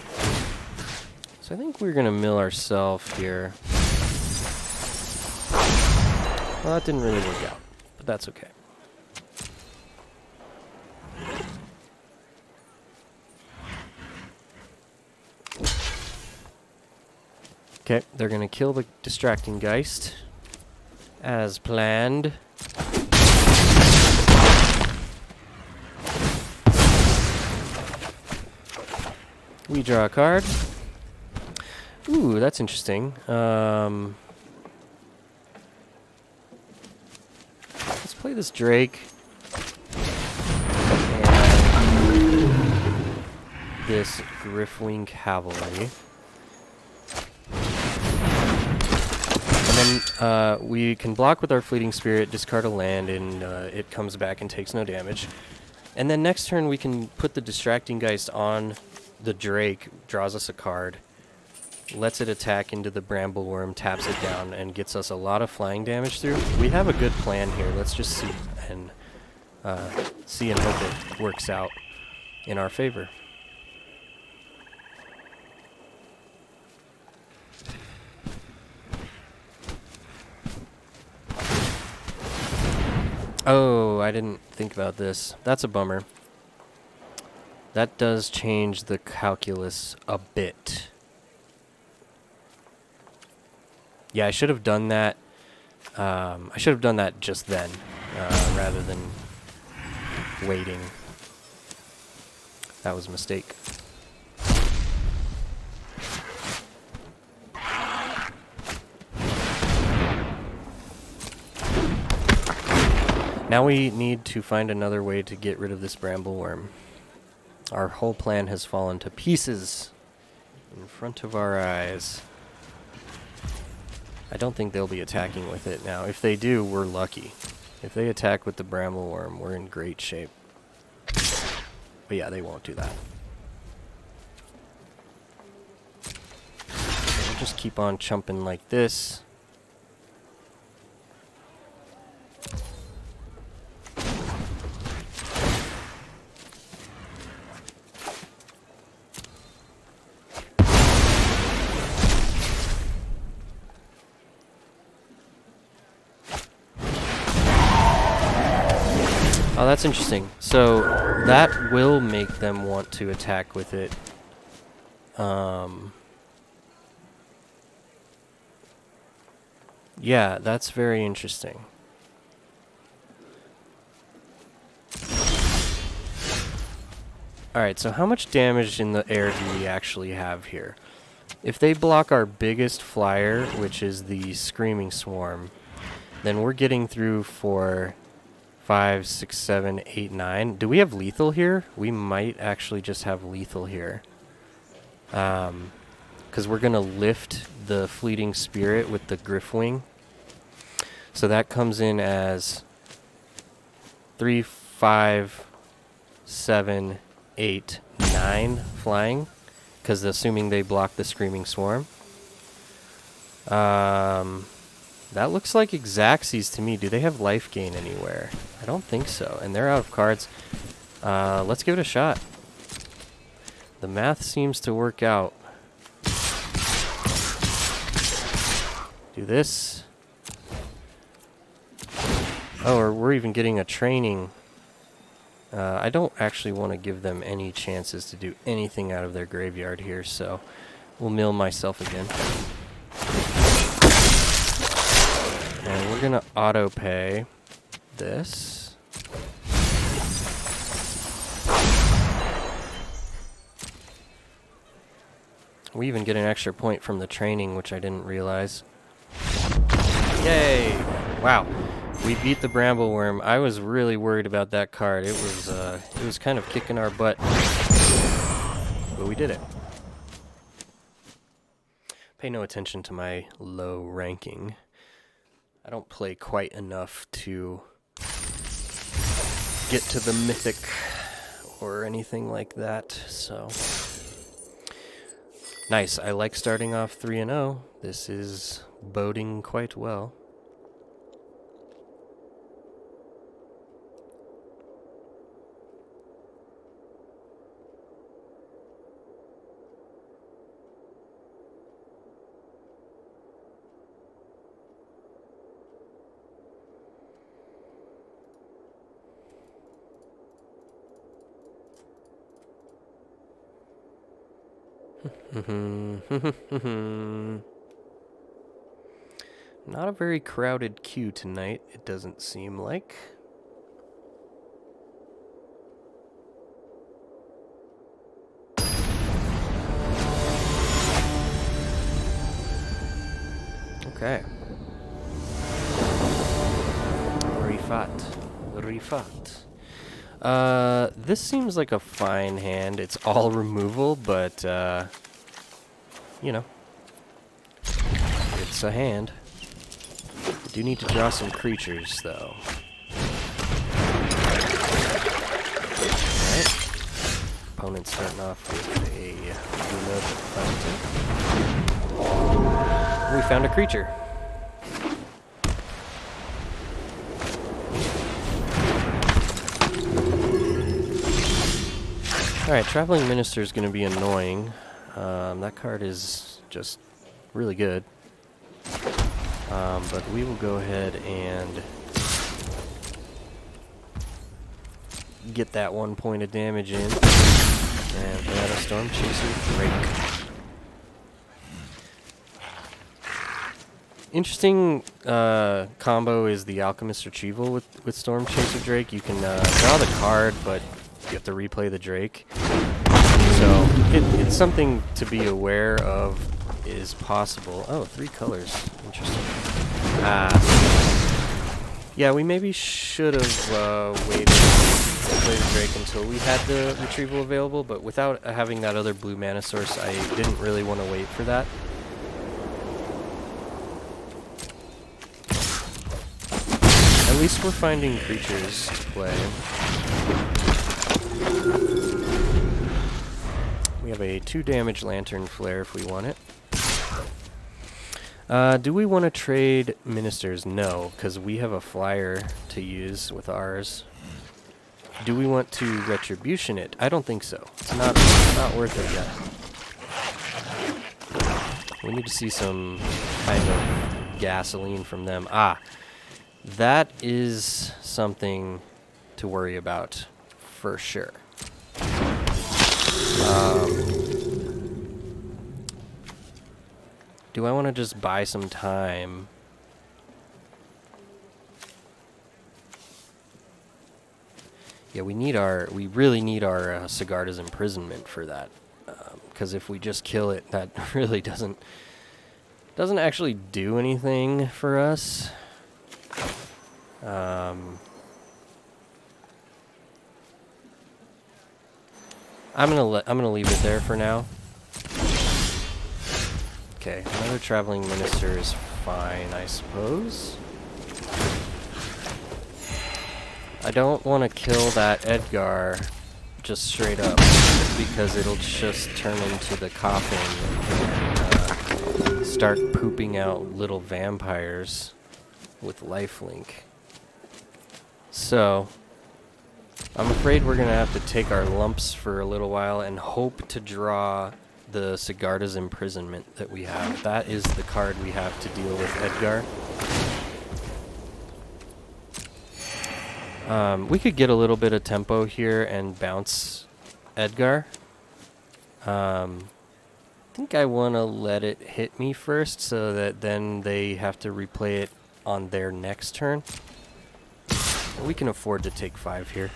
A: So I think we're going to mill ourselves here. Well, that didn't really work out, but that's okay. Okay, they're going to kill the Distracting Geist, as planned. We draw a card. Ooh, that's interesting. Let's play this Drake. And this Griffwing Cavalry. And then we can block with our Fleeting Spirit, discard a land, and it comes back and takes no damage. And then next turn we can put the Distracting Geist on the Drake, draws us a card, lets it attack into the Bramble Worm, taps it down, and gets us a lot of flying damage through. We have a good plan here. Let's just see and hope it works out in our favor. Oh, I didn't think about this. That's a bummer. That does change the calculus a bit. Yeah, I should have done that. I should have done that just then, rather than waiting. That was a mistake. Now we need to find another way to get rid of this Bramble Worm. Our whole plan has fallen to pieces in front of our eyes. I don't think they'll be attacking with it now. If they do, we're lucky. If they attack with the Bramble Worm, we're in great shape. But yeah, they won't do that. We'll just keep on chumping like this. Oh, that's interesting. So that will make them want to attack with it. Yeah, that's very interesting. Alright, so how much damage in the air do we actually have here? If they block our biggest flyer, which is the Screaming Swarm, then we're getting through for 5, 6, 7, 8, 9. Do we have lethal here? We might actually just have lethal here. Because we're going to lift the Fleeting Spirit with the Griffwing. So that comes in as 3, 5, 7, 8, 9 flying. Because assuming they block the Screaming Swarm. That looks like Exacxies to me. Do they have life gain anywhere? I don't think so. And they're out of cards. Let's give it a shot. The math seems to work out. Do this. Oh, or we're even getting a training. I don't actually want to give them any chances to do anything out of their graveyard here, so we'll mill myself again. And we're going to auto-pay this. We even get an extra point from the training, which I didn't realize. Yay! Wow. We beat the Brambleworm. I was really worried about that card. It was kind of kicking our butt. But we did it. Pay no attention to my low ranking. I don't play quite enough to get to the mythic or anything like that, so. Nice. I like starting off 3-0. This is boding quite well. Not a very crowded queue tonight, it doesn't seem like. Okay. Rifat. This seems like a fine hand. It's all removal, but, you know, it's a hand. I do need to draw some creatures, though. Alright. Opponent's starting off with a fountain. We found a creature. Alright, Traveling Minister is going to be annoying. That card is just really good. But we will go ahead and get that 1 point of damage in. And add a Storm Chaser Drake. Interesting combo is the Alchemist Retrieval with Storm Chaser Drake. You can draw the card, but you have to replay the Drake. So it's something to be aware of is possible. Oh, 3 colors. Interesting. Yeah, we maybe should have waited to play the Drake until we had the Retrieval available, but without having that other blue mana source, I didn't really want to wait for that. At least we're finding creatures to play. We have a 2 damage Lantern Flare if we want it. Do we want to trade Ministers? No, because we have a flyer to use with ours. Do we want to Retribution it? I don't think so. It's not worth it yet. We need to see some kind of gasoline from them. That is something to worry about for sure. Do I want to just buy some time Yeah, we really need our Sigarda's imprisonment for that. Because if we just kill it, that really doesn't actually do anything for us. I'm gonna leave it there for now. Okay, another traveling minister is fine, I suppose. I don't want to kill that Edgar just straight up, because it'll just turn into the coffin and start pooping out little vampires with lifelink. So, I'm afraid we're going to have to take our lumps for a little while and hope to draw the Sigarda's imprisonment that we have. That is the card we have to deal with Edgar. We could get a little bit of tempo here and bounce Edgar. I think I want to let it hit me first so that then they have to replay it on their next turn. We can afford to take 5 here.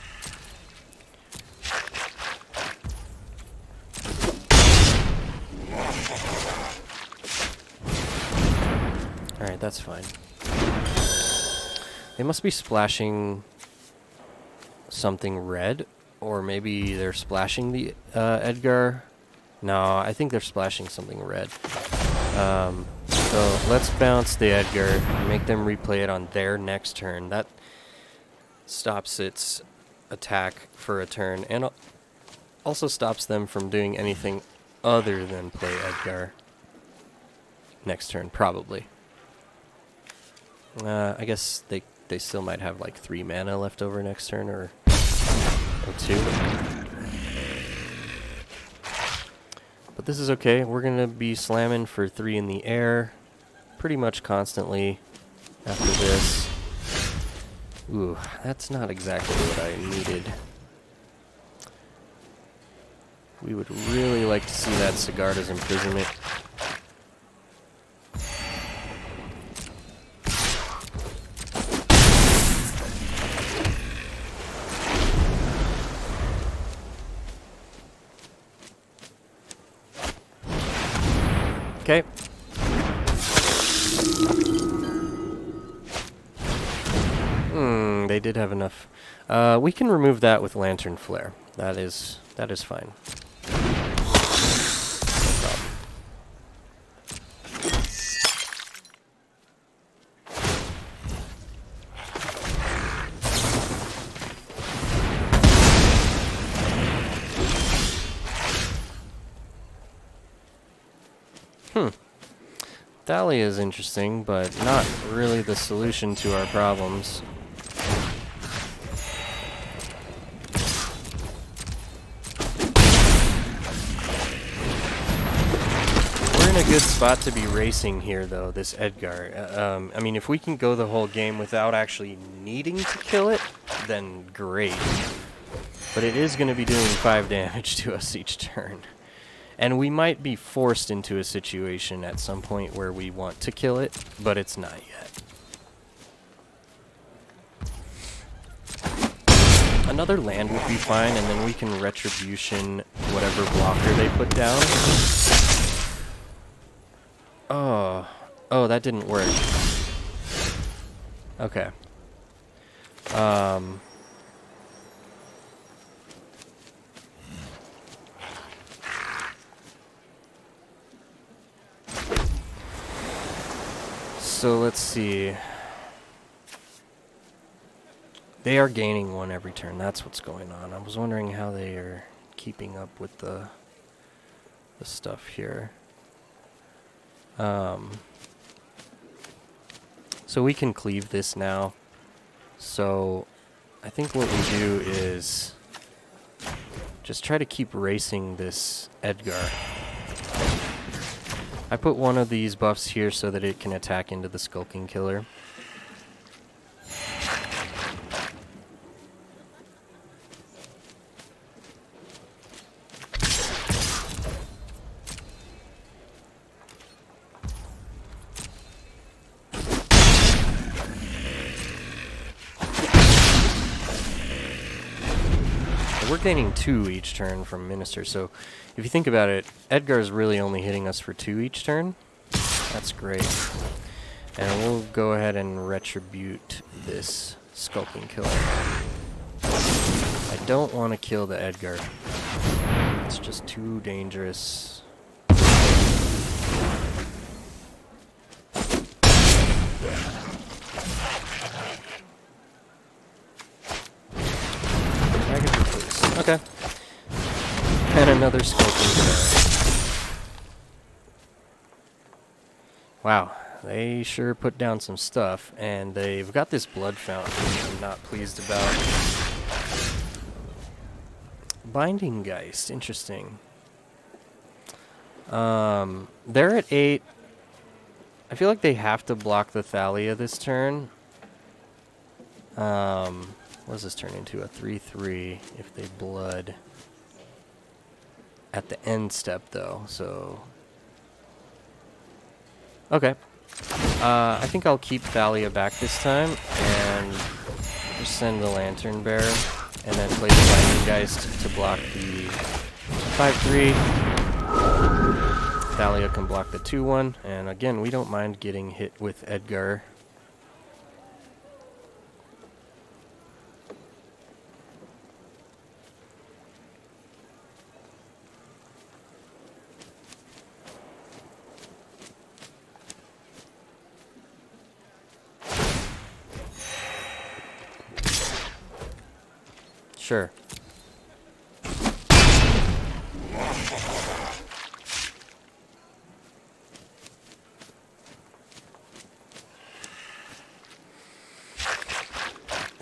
A: Alright, that's fine. They must be splashing something red, or maybe they're splashing the Edgar. No, I think they're splashing something red. So let's bounce the Edgar and make them replay it on their next turn. That stops its attack for a turn and also stops them from doing anything other than play Edgar next turn, probably. I guess they still might have like 3 mana left over next turn, or 2. But this is okay. We're going to be slamming for 3 in the air pretty much constantly after this. Ooh, that's not exactly what I needed. We would really like to see that Sigarda's imprisonment. Okay. They did have enough. We can remove that with Lantern Flare. That is fine. No problem. Thalia is interesting, but not really the solution to our problems. We're in a good spot to be racing here, though, this Edgar. I mean, if we can go the whole game without actually needing to kill it, then great. But it is going to be doing 5 damage to us each turn. And we might be forced into a situation at some point where we want to kill it, but it's not yet. Another land would be fine, and then we can Retribution whatever blocker they put down. Oh, that didn't work. Okay. So let's see. They are gaining 1 every turn. That's what's going on. I was wondering how they are keeping up with the stuff here. So we can cleave this now. So I think what we do is just try to keep racing this Edgar. I put one of these buffs here so that it can attack into the Skulking Killer. we're gaining 2 each turn from Minister. So if you think about it, Edgar's really only hitting us for 2 each turn. That's great. And we'll go ahead and retribute this Skulking Killer. I don't want to kill the Edgar. It's just too dangerous. Okay. And another Skulking Killer. Wow. They sure put down some stuff, and they've got this blood fountain I'm not pleased about. Binding Geist, interesting. They're at 8. I feel like they have to block the Thalia this turn. What does this turn into? A 3/3 if they blood. At the end step, though, so... Okay. I think I'll keep Thalia back this time, and just send the Lantern Bearer, and then play the Binding Geist to block the 5/3. Thalia can block the 2/1, and again, we don't mind getting hit with Edgar. Sure.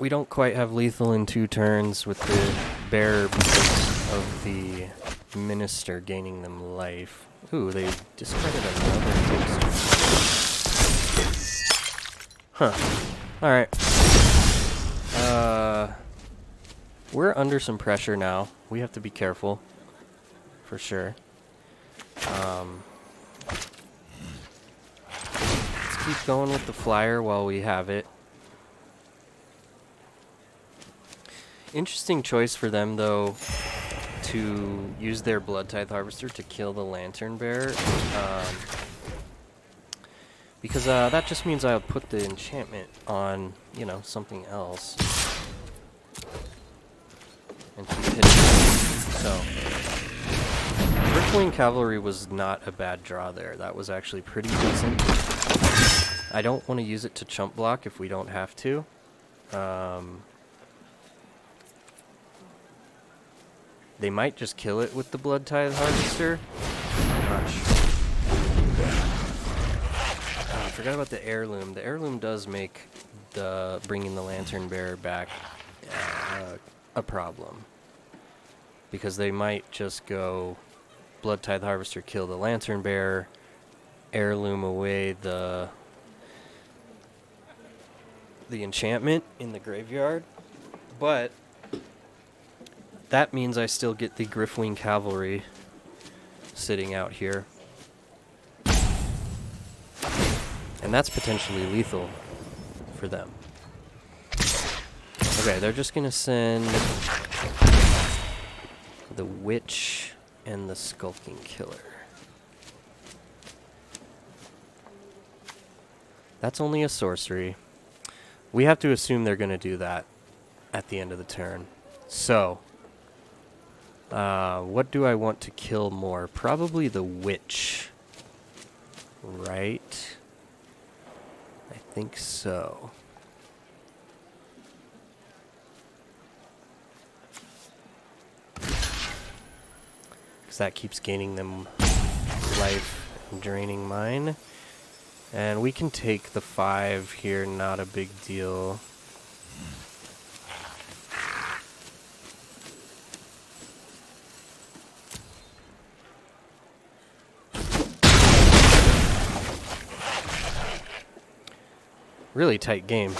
A: We don't quite have lethal in 2 turns with the bearer because of the Minister gaining them life. Ooh, they discarded another monster. Huh. Alright. We're under some pressure now. We have to be careful. For sure. Let's keep going with the flyer while we have it. Interesting choice for them, though, to use their Blood Tithe Harvester to kill the Lantern Bearer. Because that just means I'll put the enchantment on, you know, something else. And keep hitting them. So, Riftwing Cavalry was not a bad draw there. That was actually pretty decent. I don't want to use it to chump block if we don't have to. They might just kill it with the Blood Tithe Harvester. I'm not sure. I forgot about the Heirloom. The Heirloom does make the bringing the Lantern Bearer back a problem. Because they might just go Blood Tithe Harvester, kill the Lantern Bearer, Heirloom away the enchantment in the graveyard. But that means I still get the Griffwing Cavalry sitting out here. And that's potentially lethal for them. Okay, they're just gonna send the Witch and the Skulking Killer. That's only a sorcery. We have to assume they're gonna do that at the end of the turn. So, what do I want to kill more? Probably the Witch. Right? I think so. Because that keeps gaining them life and draining mine. And we can take the 5 here, not a big deal. Really tight game.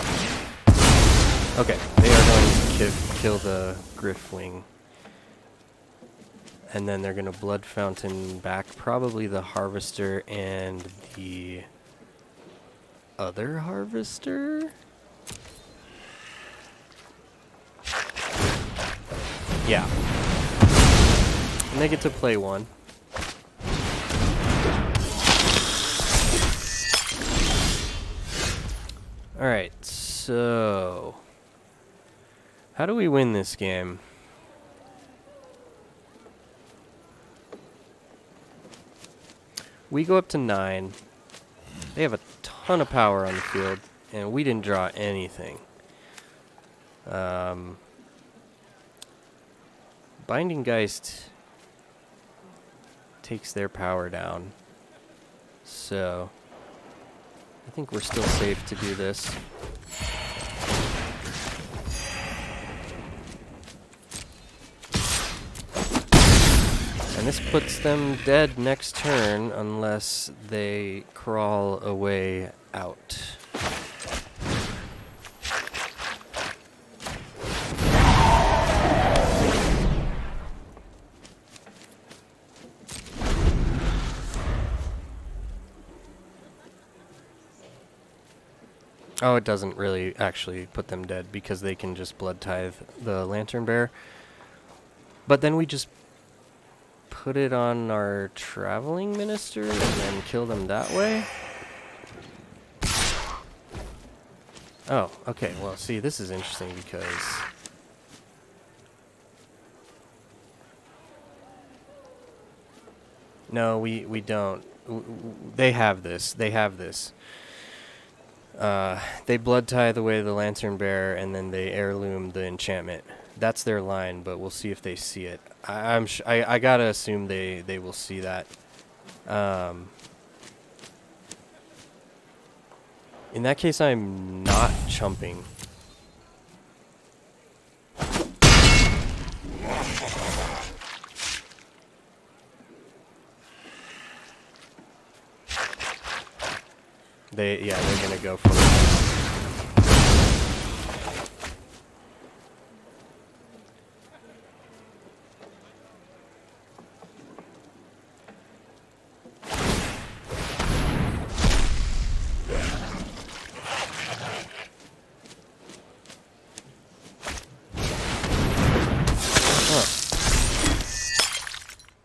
A: Okay, they are going to kill the Griffwing. And then they're going to Blood Fountain back probably the Harvester and the other Harvester? Yeah. And they get to play one. Alright, so... how do we win this game? We go up to 9. They have a ton of power on the field, and we didn't draw anything. Binding Geist takes their power down. So, I think we're still safe to do this. And this puts them dead next turn unless they crawl away out. Oh, it doesn't really actually put them dead because they can just blood tithe the Lantern Bear. But then we just put it on our Traveling Minister and then kill them that way? Oh, okay. Well, see, this is interesting because... no, we don't. They have this. They have this. They blood tithe away the Lantern Bear and then they heirloom the enchantment. That's their line, but we'll see if they see it. I gotta assume they will see that. In that case, I'm not chumping. They're gonna go for it.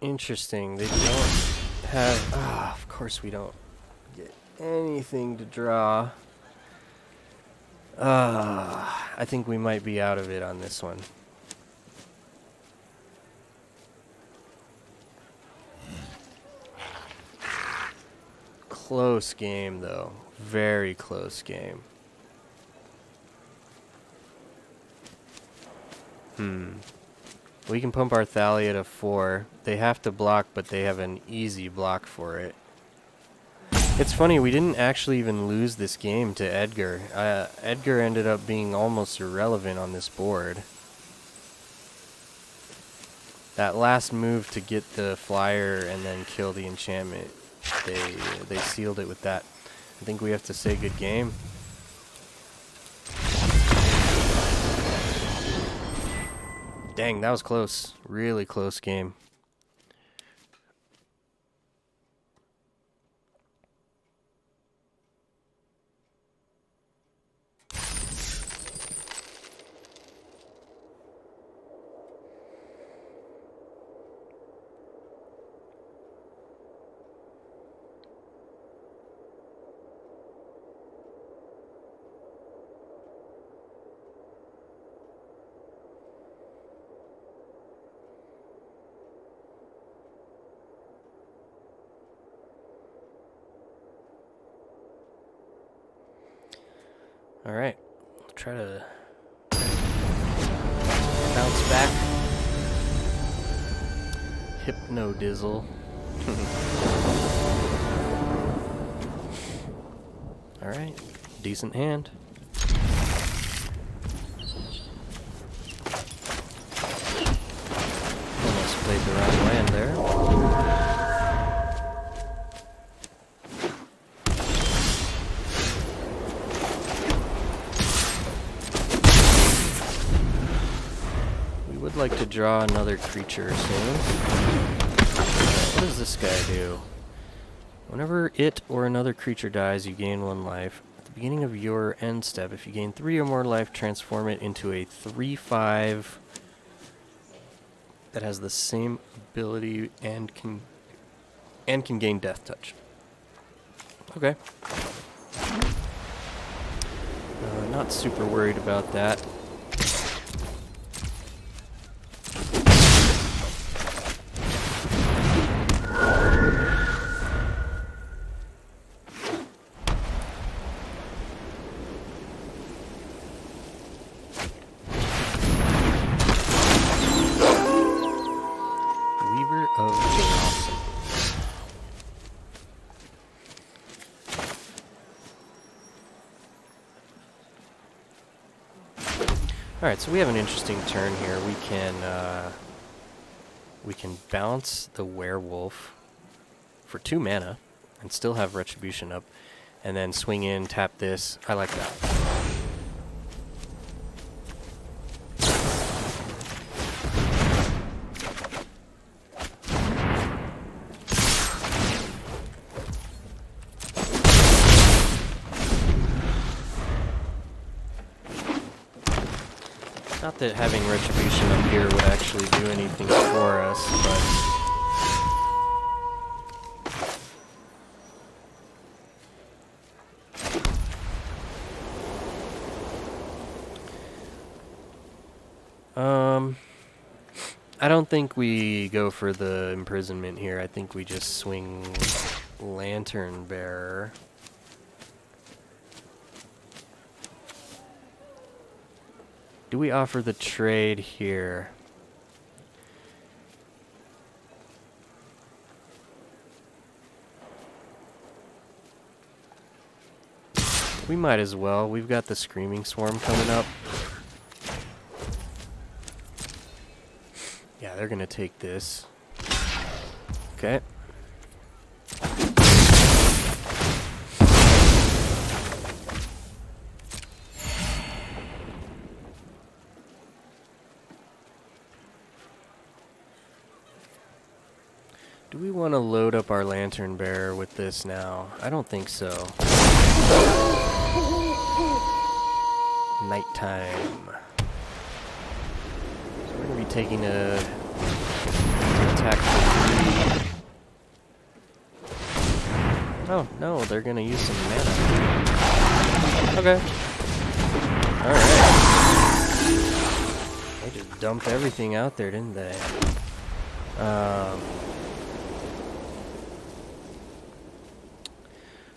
A: Interesting. They don't have... of course we don't get anything to draw. I think we might be out of it on this one. Close game, though. Very close game. We can pump our Thalia to 4. They have to block, but they have an easy block for it. It's funny, we didn't actually even lose this game to Edgar. Edgar ended up being almost irrelevant on this board. That last move to get the flyer and then kill the enchantment, they sealed it with that. I think we have to say good game. Dang, that was close. Really close game. Alright, try to bounce back. Hypno Dizzle. Alright, decent hand. Almost played the wrong land there. Would like to draw another creature soon. What does this guy do? Whenever it or another creature dies, you gain 1 life. At the beginning of your end step, if you gain 3 or more life, transform it into a 3/5 that has the same ability and can gain death touch. Okay. Not super worried about that. Weaver of Blossom. Alright, so we have an interesting turn here. We can bounce the werewolf for 2 mana and still have Retribution up, and then swing in, tap this. I like that. Not that having Retribution up here would actually do anything for us, but... I don't think we go for the imprisonment here. I think we just swing Lantern Bearer. Do we offer the trade here? We might as well. We've got the Screaming Swarm coming up. Yeah, they're gonna take this. Okay. Do we want to load up our Lantern Bearer with this now? I don't think so. Nighttime. So we're going to be taking a attack for 3. Oh, no, they're going to use some mana. Okay. Alright. They just dumped everything out there, didn't they?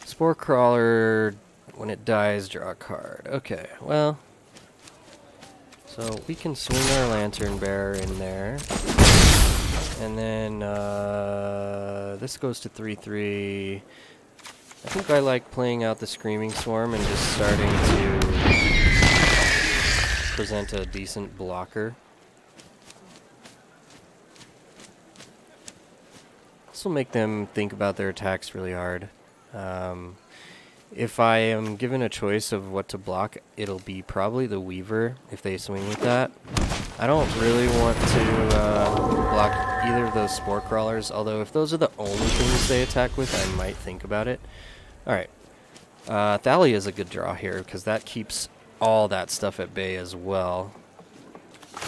A: Spore Crawler, when it dies, draw a card. Okay, well, so we can swing our Lantern Bearer in there. And then this goes to 3/3. I think I like playing out the Screaming Swarm and just starting to present a decent blocker. This will make them think about their attacks really hard. If I am given a choice of what to block, it'll be probably the Weaver if they swing with that. I don't really want to block either of those Spore Crawlers, although if those are the only things they attack with, I might think about it. Alright. Thalia is a good draw here, because that keeps all that stuff at bay as well.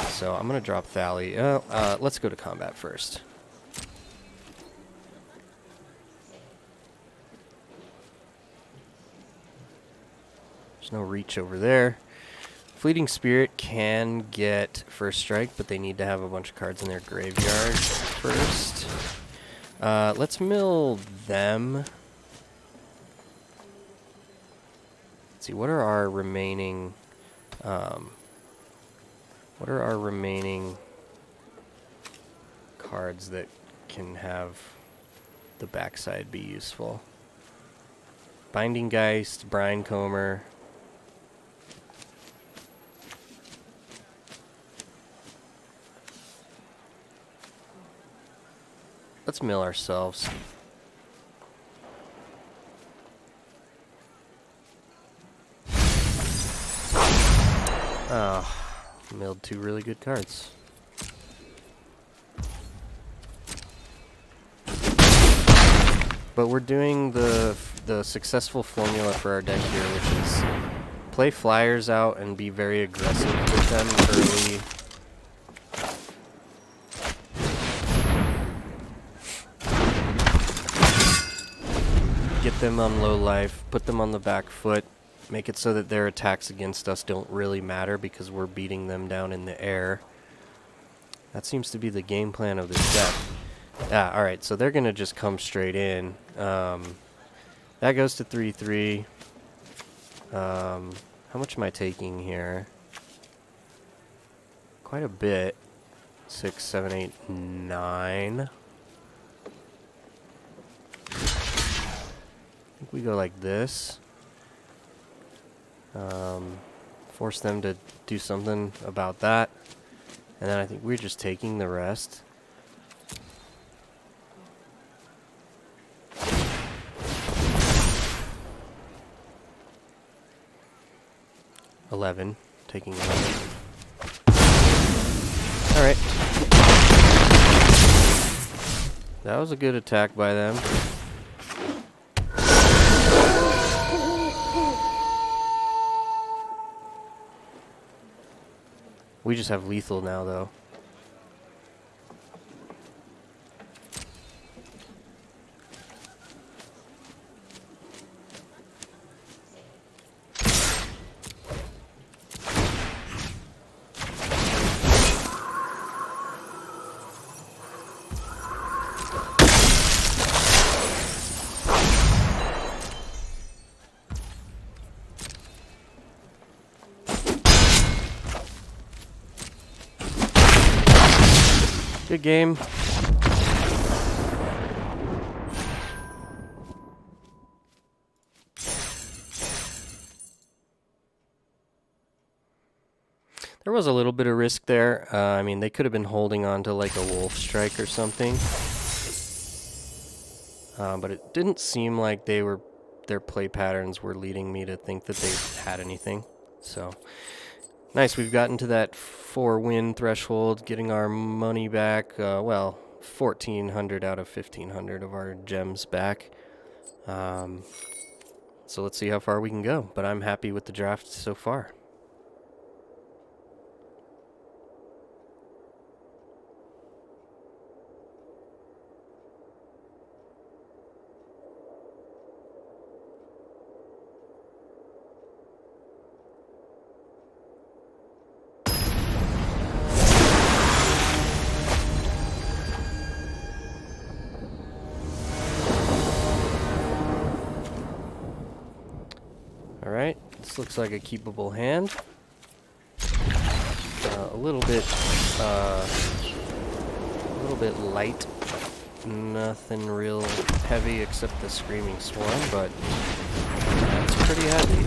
A: So I'm going to drop Thalia. Let's go to combat first. No reach over there. Fleeting Spirit can get first strike, but they need to have a bunch of cards in their graveyard first. Let's mill them. Let's see, what are our remaining cards that can have the backside be useful? Binding Geist, Brine Comber. Let's mill ourselves. Oh, milled 2 really good cards. But we're doing the successful formula for our deck here, which is play flyers out and be very aggressive with them early. them on low life, put them on the back foot, make it so that their attacks against us don't really matter because we're beating them down in the air. That seems to be the game plan of this deck. Alright, so they're going to just come straight in. That goes to 3-3. How much am I taking here? Quite a bit. 6, 7, 8, 9. I think we go like this. Force them to do something about that. And then I think we're just taking the rest. Taking 11. Alright. That was a good attack by them. We just have lethal now, though. Good game. There was a little bit of risk there. I mean, they could have been holding on to like a wolf strike or something. But it didn't seem like their play patterns were leading me to think that they had anything. So, nice, we've gotten to that 4-win threshold, getting our money back. Well, 1,400 out of 1,500 of our gems back. So let's see how far we can go. But I'm happy with the draft so far. Alright, this looks like a keepable hand. A little bit light. Nothing real heavy except the Screaming Swarm, but it's pretty heavy.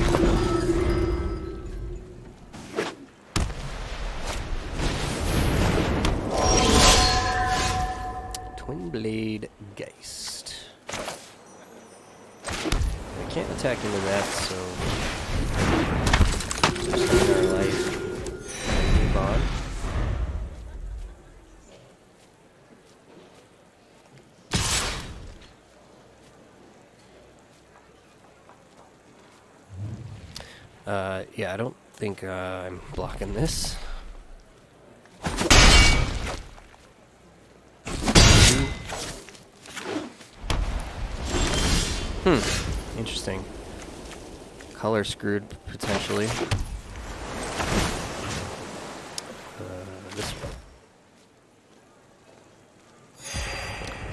A: Twin Blade Geist. I can't attack into that, so just gain our life and move on. Yeah, I don't think I'm blocking this. Interesting. Color screwed, potentially. This one.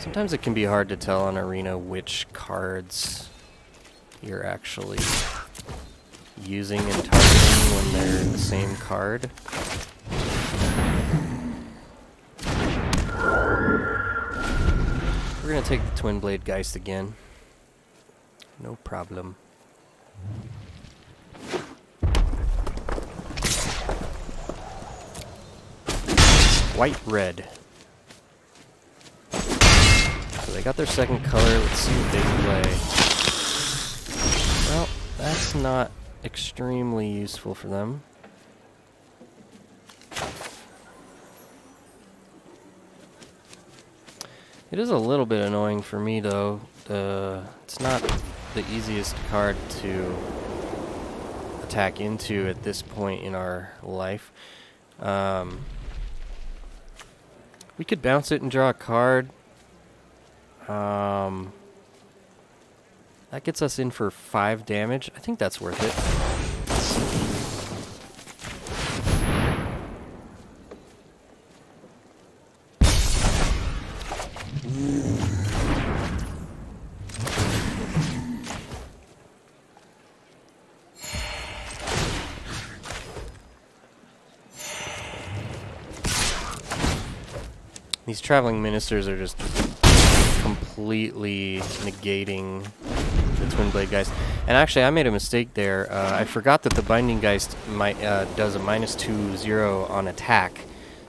A: Sometimes it can be hard to tell on Arena which cards you're actually using and targeting when they're in the same card. We're gonna take the Twin Blade Geist again. No problem. White, red. So they got their second color. Let's see what they play. Well, that's not extremely useful for them. It is a little bit annoying for me, though. It's not the easiest card to attack into at this point in our life. We could bounce it and draw a card. That gets us in for 5 damage. I think that's worth it. These traveling ministers are just completely negating the Twin Blade Geist. And actually, I made a mistake there. I forgot that the Binding Geist does a -2/0 on attack.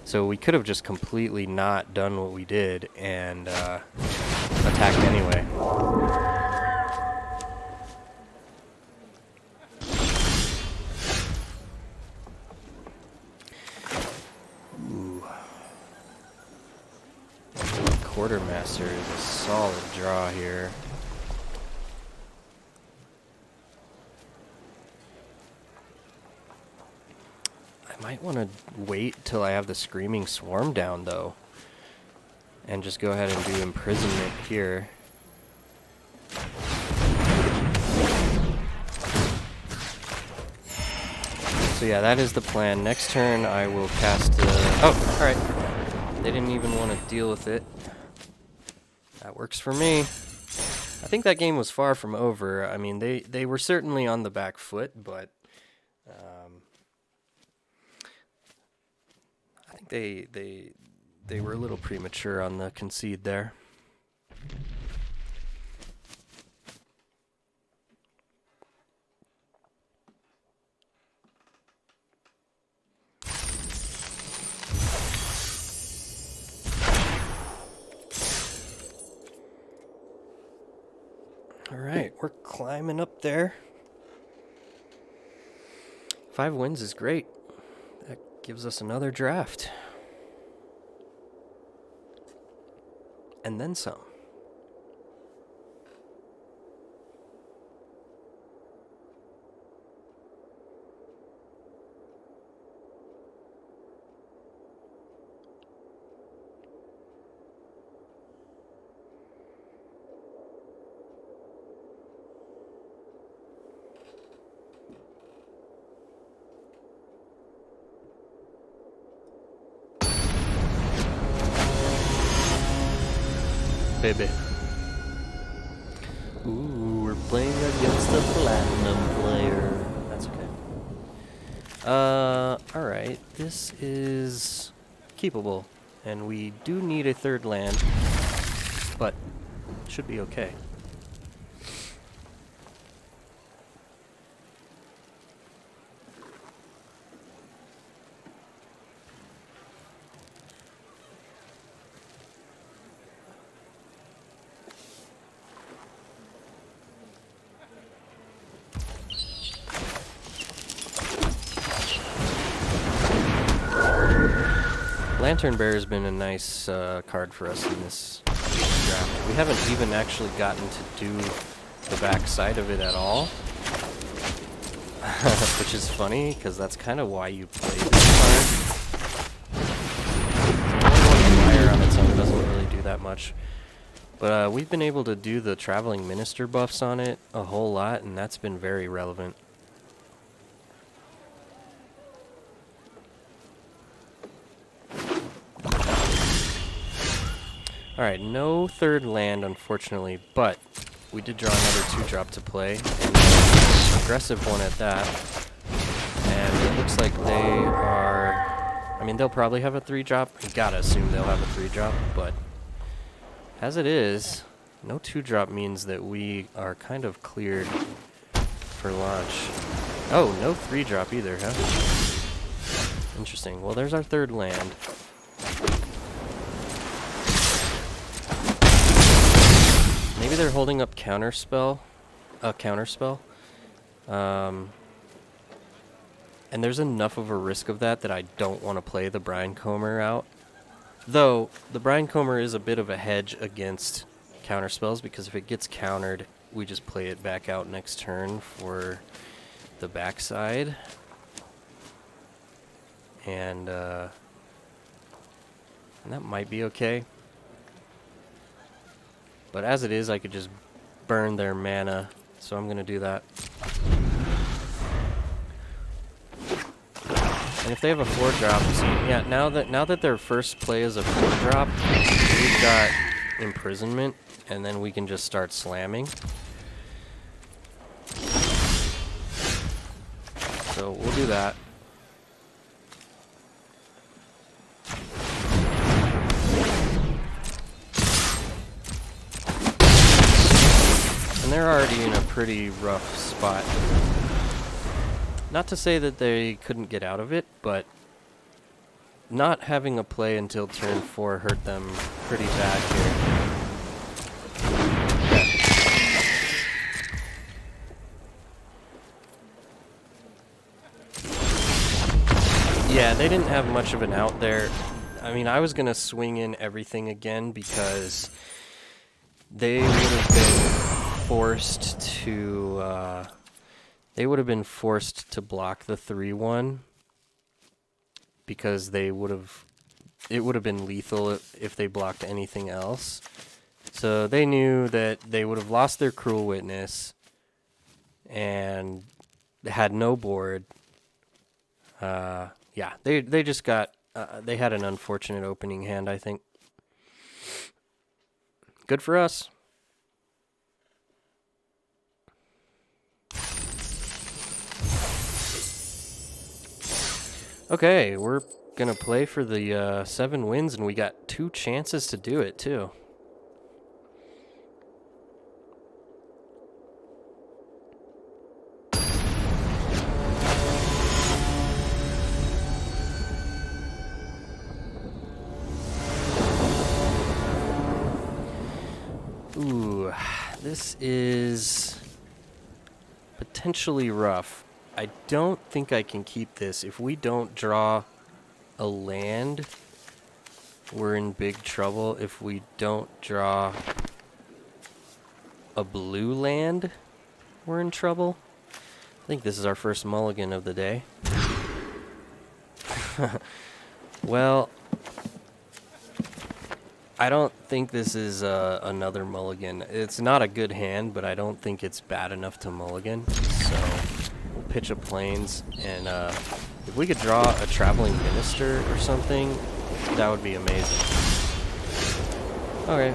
A: So we could have just completely not done what we did and attacked anyway. Quartermaster is a solid draw here. I might want to wait till I have the Screaming Swarm down, though, and just go ahead and do Imprisonment here. So yeah, that is the plan. Next turn I will cast oh, alright. They didn't even want to deal with it. That works for me. I think that game was far from over. I mean, they were certainly on the back foot, but I think they were a little premature on the concede there. Alright, we're climbing up there. 5 wins is great. That gives us another draft. And then some. Baby. Ooh, we're playing against the platinum player. That's okay. Alright. This is keepable. And we do need a 3rd land, but should be okay. Lantern Bear has been a nice card for us in this draft. We haven't even actually gotten to do the back side of it at all, which is funny because that's kind of why you play this card. Flyer on its own doesn't really do that much, but we've been able to do the Traveling Minister buffs on it a whole lot, and that's been very relevant. Alright, no 3rd land, unfortunately, but we did draw another 2-drop to play, and an aggressive one at that. And it looks like they are... I mean, they'll probably have a 3-drop. You gotta assume they'll have a 3-drop, but as it is, no 2-drop means that we are kind of cleared for launch. Oh, no 3-drop either, huh? Interesting. Well, there's our 3rd land. Maybe they're holding up counterspell. And there's enough of a risk of that I don't want to play the Brine Comber out. Though, the Brine Comber is a bit of a hedge against counterspells, because if it gets countered, we just play it back out next turn for the backside. And that might be okay. But as it is, I could just burn their mana, so I'm gonna do that. And if they have a 4-drop, yeah, now that their first play is a 4-drop, we've got imprisonment, and then we can just start slamming. So we'll do that. And they're already in a pretty rough spot. Not to say that they couldn't get out of it, but not having a play until turn 4 hurt them pretty bad here. Yeah, they didn't have much of an out there. I mean, I was going to swing in everything again because they would have been forced to... They would have been forced to block the 3-1 because it would have been lethal if they blocked anything else. So they knew that they would have lost their Cruel Witness and had no board. Yeah, they just got, they had an unfortunate opening hand, I think. Good for us. Okay, we're gonna play for the 7 wins, and we got 2 chances to do it, too. Ooh, this is potentially rough. I don't think I can keep this. If we don't draw a land, we're in big trouble. If we don't draw a blue land, we're in trouble. I think this is our first mulligan of the day. Well, I don't think this is another mulligan. It's not a good hand, but I don't think it's bad enough to mulligan. So we'll pitch a plains, and if we could draw a traveling minister or something, that would be amazing. Okay.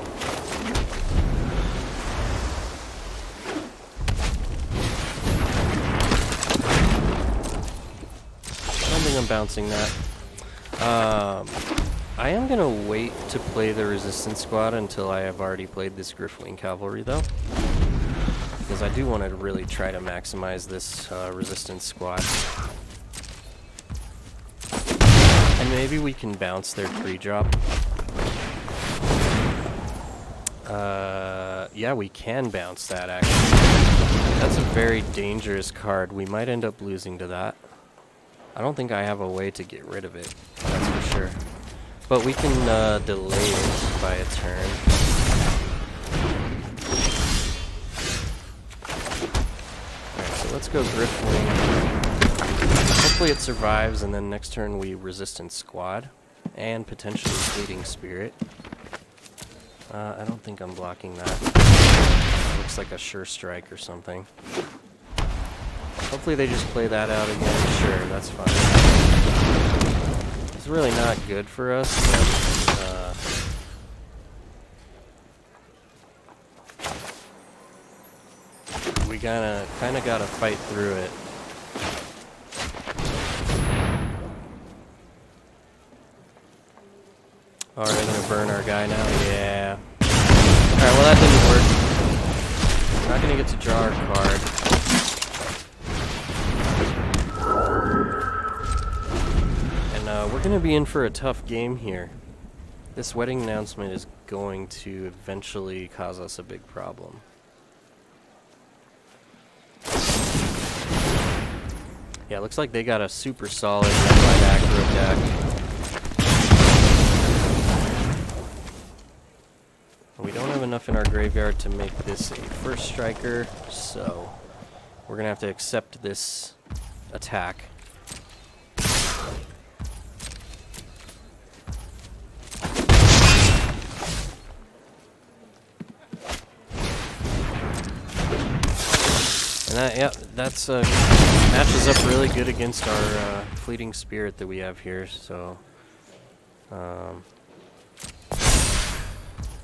A: I don't think I'm bouncing that. I am going to wait to play the resistance squad until I have already played this Griffwing Cavalry, though. Because I do want to really try to maximize this resistance squad. And maybe we can bounce their 3-drop. Yeah, we can bounce that, actually. That's a very dangerous card. We might end up losing to that. I don't think I have a way to get rid of it, that's for sure. But we can delay it by a turn. Alright, so let's go Griffwing. Hopefully it survives, and then next turn we Resistance Squad. And potentially Fleeting Spirit. I don't think I'm blocking that. It looks like a Sure Strike or something. Hopefully they just play that out again. Sure, that's fine. It's really not good for us, but we kind of gotta fight through it. Alright, I'm gonna burn our guy now. Yeah. Alright, well that didn't work. We're not gonna get to draw our card. We're going to be in for a tough game here. This wedding announcement is going to eventually cause us a big problem. Yeah, looks like they got a super solid red-white aggro deck. We don't have enough in our graveyard to make this a first striker, so we're going to have to accept this attack. Yeah, that's matches up really good against our fleeting spirit that we have here. So,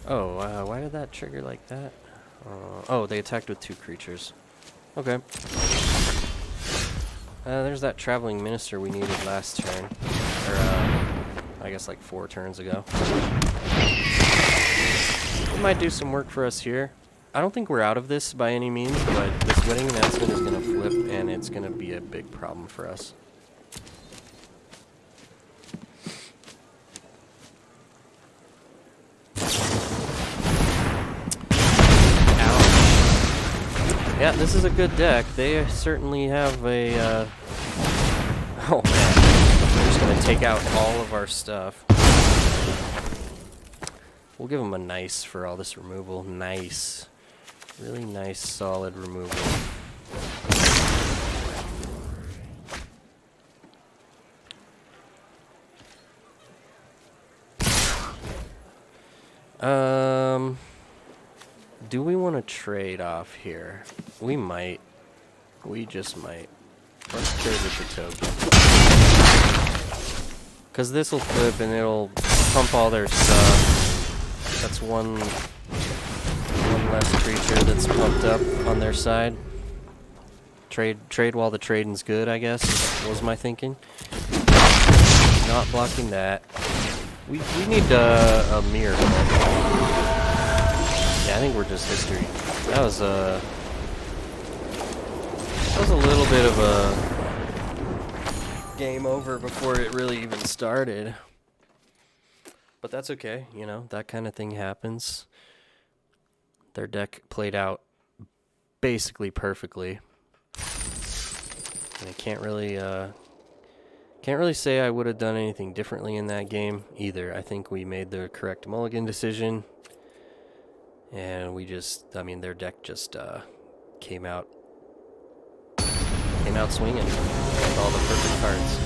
A: why did that trigger like that? Oh, they attacked with 2 creatures. Okay. There's that traveling minister we needed last turn, or I guess like 4 turns ago. It might do some work for us here. I don't think we're out of this by any means, but this wedding announcement is going to flip, and it's going to be a big problem for us. Ouch. Yeah, this is a good deck. They certainly have a... Oh, man. They're just going to take out all of our stuff. We'll give them a nice for all this removal. Nice. Really nice, solid removal. Do we want to trade off here? We might. We just might. Let's trade with the token. Because this will flip and it'll pump all their stuff. That's one less creature that's pumped up on their side. Trade while the trading's good, I guess, was my thinking. Not blocking that. We need a mirror. Yeah, I think we're just history. That was a little bit of a game over before it really even started. But that's okay, you know, that kind of thing happens. Their deck played out basically perfectly. And I can't really say I would have done anything differently in that game either. I think we made the correct mulligan decision. And we just, I mean, their deck just came out swinging with all the perfect cards.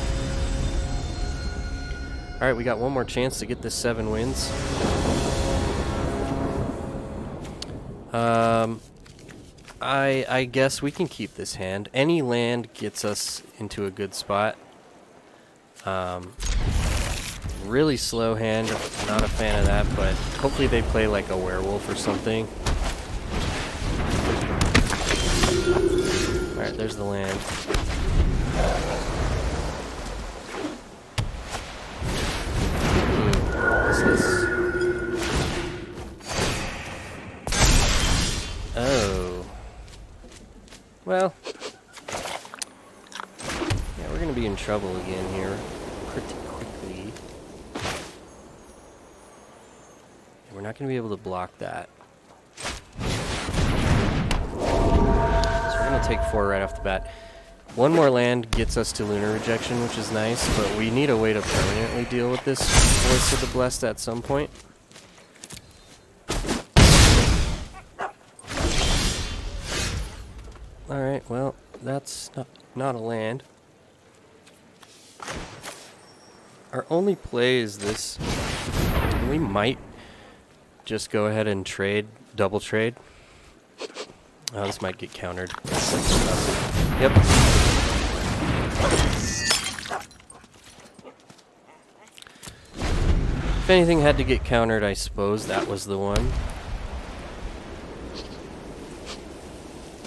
A: All right, we got one more chance to get this 7 wins. I guess we can keep this hand. Any land gets us into a good spot. Really slow hand, not a fan of that, but hopefully they play like a werewolf or something. Alright, there's the land. What's this? Oh. Well. Yeah, we're gonna be in trouble again here. Pretty quickly. We're not gonna be able to block that. So we're gonna take 4 right off the bat. One more land gets us to Lunar Rejection, which is nice, but we need a way to permanently deal with this Voice of the Blessed at some point. Alright, well, that's not a land. Our only play is this. We might just go ahead and trade, double trade. Oh, this might get countered. Yep. If anything had to get countered, I suppose that was the one.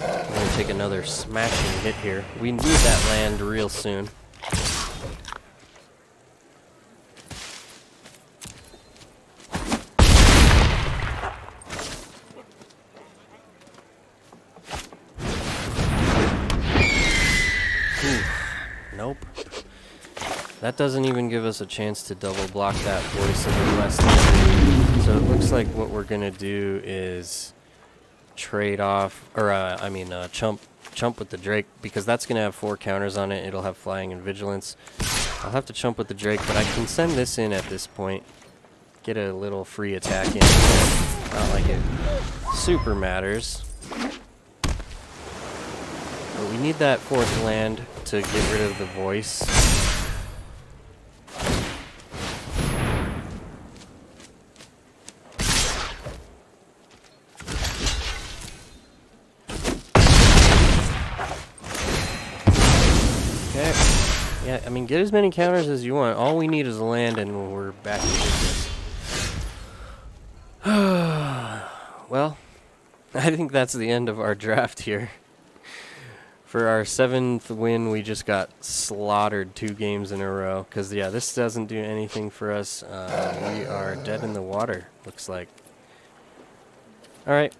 A: I'm going to take another smashing hit here. We need that land real soon. Nope. That doesn't even give us a chance to double block that Voice of the Blessed. So it looks like what we're gonna do is trade off, or chump with the Drake, because that's gonna have 4 counters on it. It'll have Flying and Vigilance. I'll have to chump with the Drake, but I can send this in at this point. Get a little free attack in. Not like it super matters. But we need that 4th land to get rid of the Voice. Yeah, I mean, get as many counters as you want. All we need is land, and we're back in business. Well, I think that's the end of our draft here. For our 7th win, we just got slaughtered 2 games in a row. Because, yeah, this doesn't do anything for us. We are dead in the water, looks like. Alright.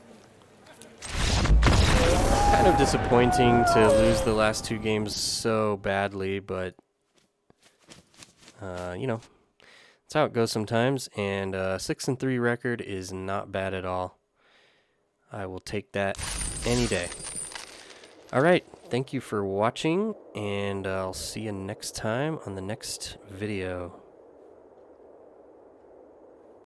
A: Kind of disappointing to lose the last 2 games so badly, but, you know, that's how it goes sometimes. And 6-3 record is not bad at all. I will take that any day. Alright, thank you for watching, and I'll see you next time on the next video.